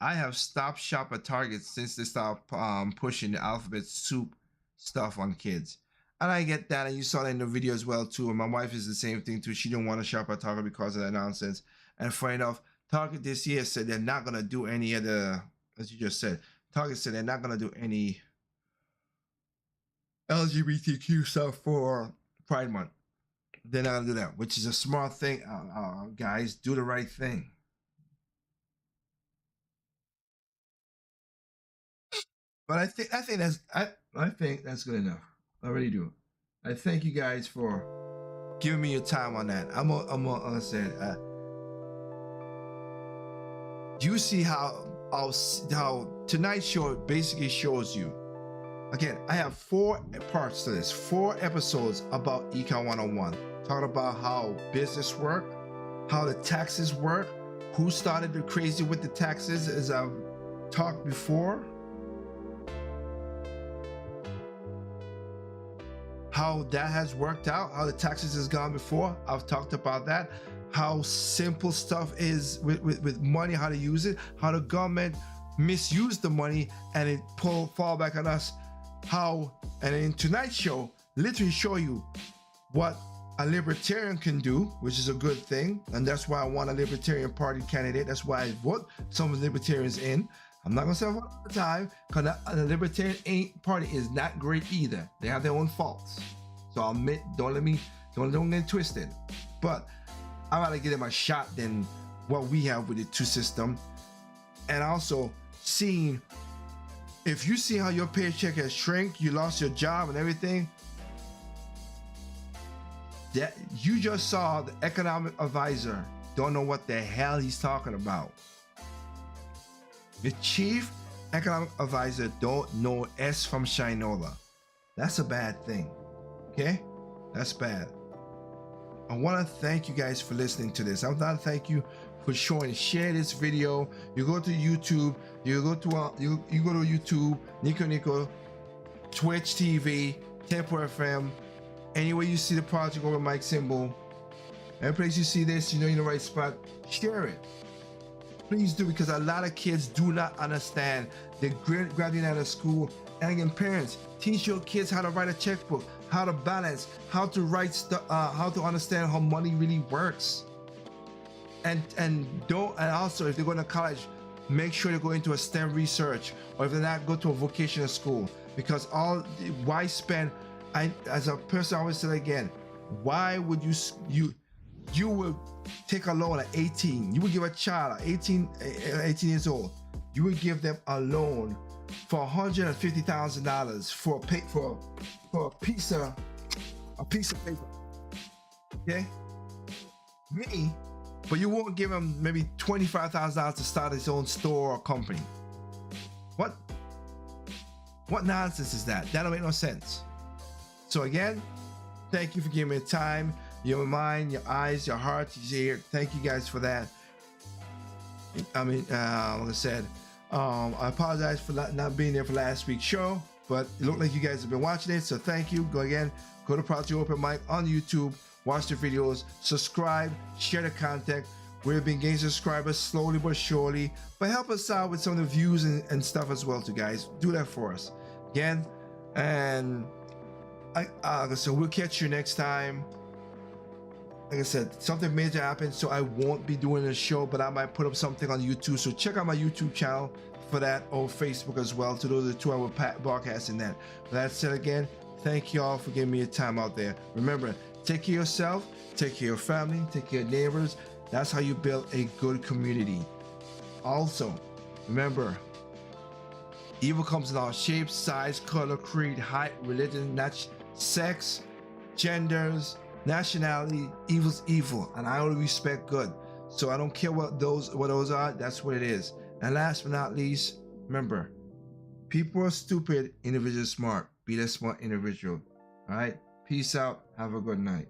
I have stopped shop at Target since they stopped pushing the alphabet soup stuff on kids. And I get that, and you saw that in the video as well too. And my wife is the same thing too. She didn't want to shop at Target because of that nonsense. And funny enough, Target this year said they're not gonna do any of the, as you just said, Target said they're not gonna do any LGBTQ stuff for Pride Month. They're not gonna do that, which is a smart thing. Guys, do the right thing. But I think that's good enough. I really do. I thank you guys for giving me your time on that. I'm said. You see how tonight's show basically shows you. Again, I have 4 parts to this, 4 episodes about Econ 101. Talking about how business work, how the taxes work, who started the crazy with the taxes, as I've talked before. How that has worked out, how the taxes has gone before. I've talked about that. How simple stuff is with money, how to use it, how the government misused the money and it fall back on us. How, and in tonight's show, literally show you what a libertarian can do, which is a good thing. And that's why I want a Libertarian Party candidate. That's why I vote some of the libertarians in. I'm not gonna say it all the time, because the Libertarian Party is not great either. They have their own faults. So I'll admit, don't get twisted. But I'd rather give them a shot than what we have with the 2 system. And also seeing, if you see how your paycheck has shrunk, you lost your job and everything, that you just saw the economic advisor don't know what the hell he's talking about. The chief economic advisor don't know S from Shinola. That's a bad thing. Okay? That's bad. I want to thank you guys for listening to this. I want to thank you for share this video. You go to YouTube, you go to YouTube, Nico, Twitch TV, Tempo FM, anywhere you see the Project Over Mike symbol, every place you see this, you know you're in the right spot, share it. Please do, because a lot of kids do not understand. They're graduating out of school. And again, parents, teach your kids how to write a checkbook, how to balance, how to write stuff, how to understand how money really works. And also, if they're going to college, make sure they go into a STEM research, or if they're not, go to a vocational school, because why spend as a person, I always say again, why would you would take a loan at 18? You would give a child at 18 years old, you would give them a loan for $150,000 for a piece of paper. Okay, me, but you won't give him maybe $25,000 to start his own store or company. What nonsense is that? That don't make no sense. So again, thank you for giving me the time, your mind, your eyes, your heart, your ear. Thank you guys for that. I mean, like I said, I apologize for not being there for last week's show, but it looked like you guys have been watching it, so thank you. Go to Project Open Mic on YouTube, watch the videos, subscribe, share the content. We've been gaining subscribers slowly but surely, but help us out with some of the views and stuff as well too, guys. Do that for us. Again, and so we'll catch you next time. Like I said, something major happened, so I won't be doing a show, but I might put up something on YouTube. So check out my YouTube channel for that, or Facebook as well. To those are the two I will broadcasting that. But that said, again, thank you all for giving me a time out there. Remember, take care of yourself, take care of your family, take care of neighbors. That's how you build a good community. Also, remember, evil comes in all shapes, size, color, creed, height, religion, sex, genders, nationality. Evil's evil, and I only respect good. So I don't care what those are. That's what it is. And last but not least, remember, people are stupid, individuals smart. Be that smart individual. All right. Peace out. Have a good night.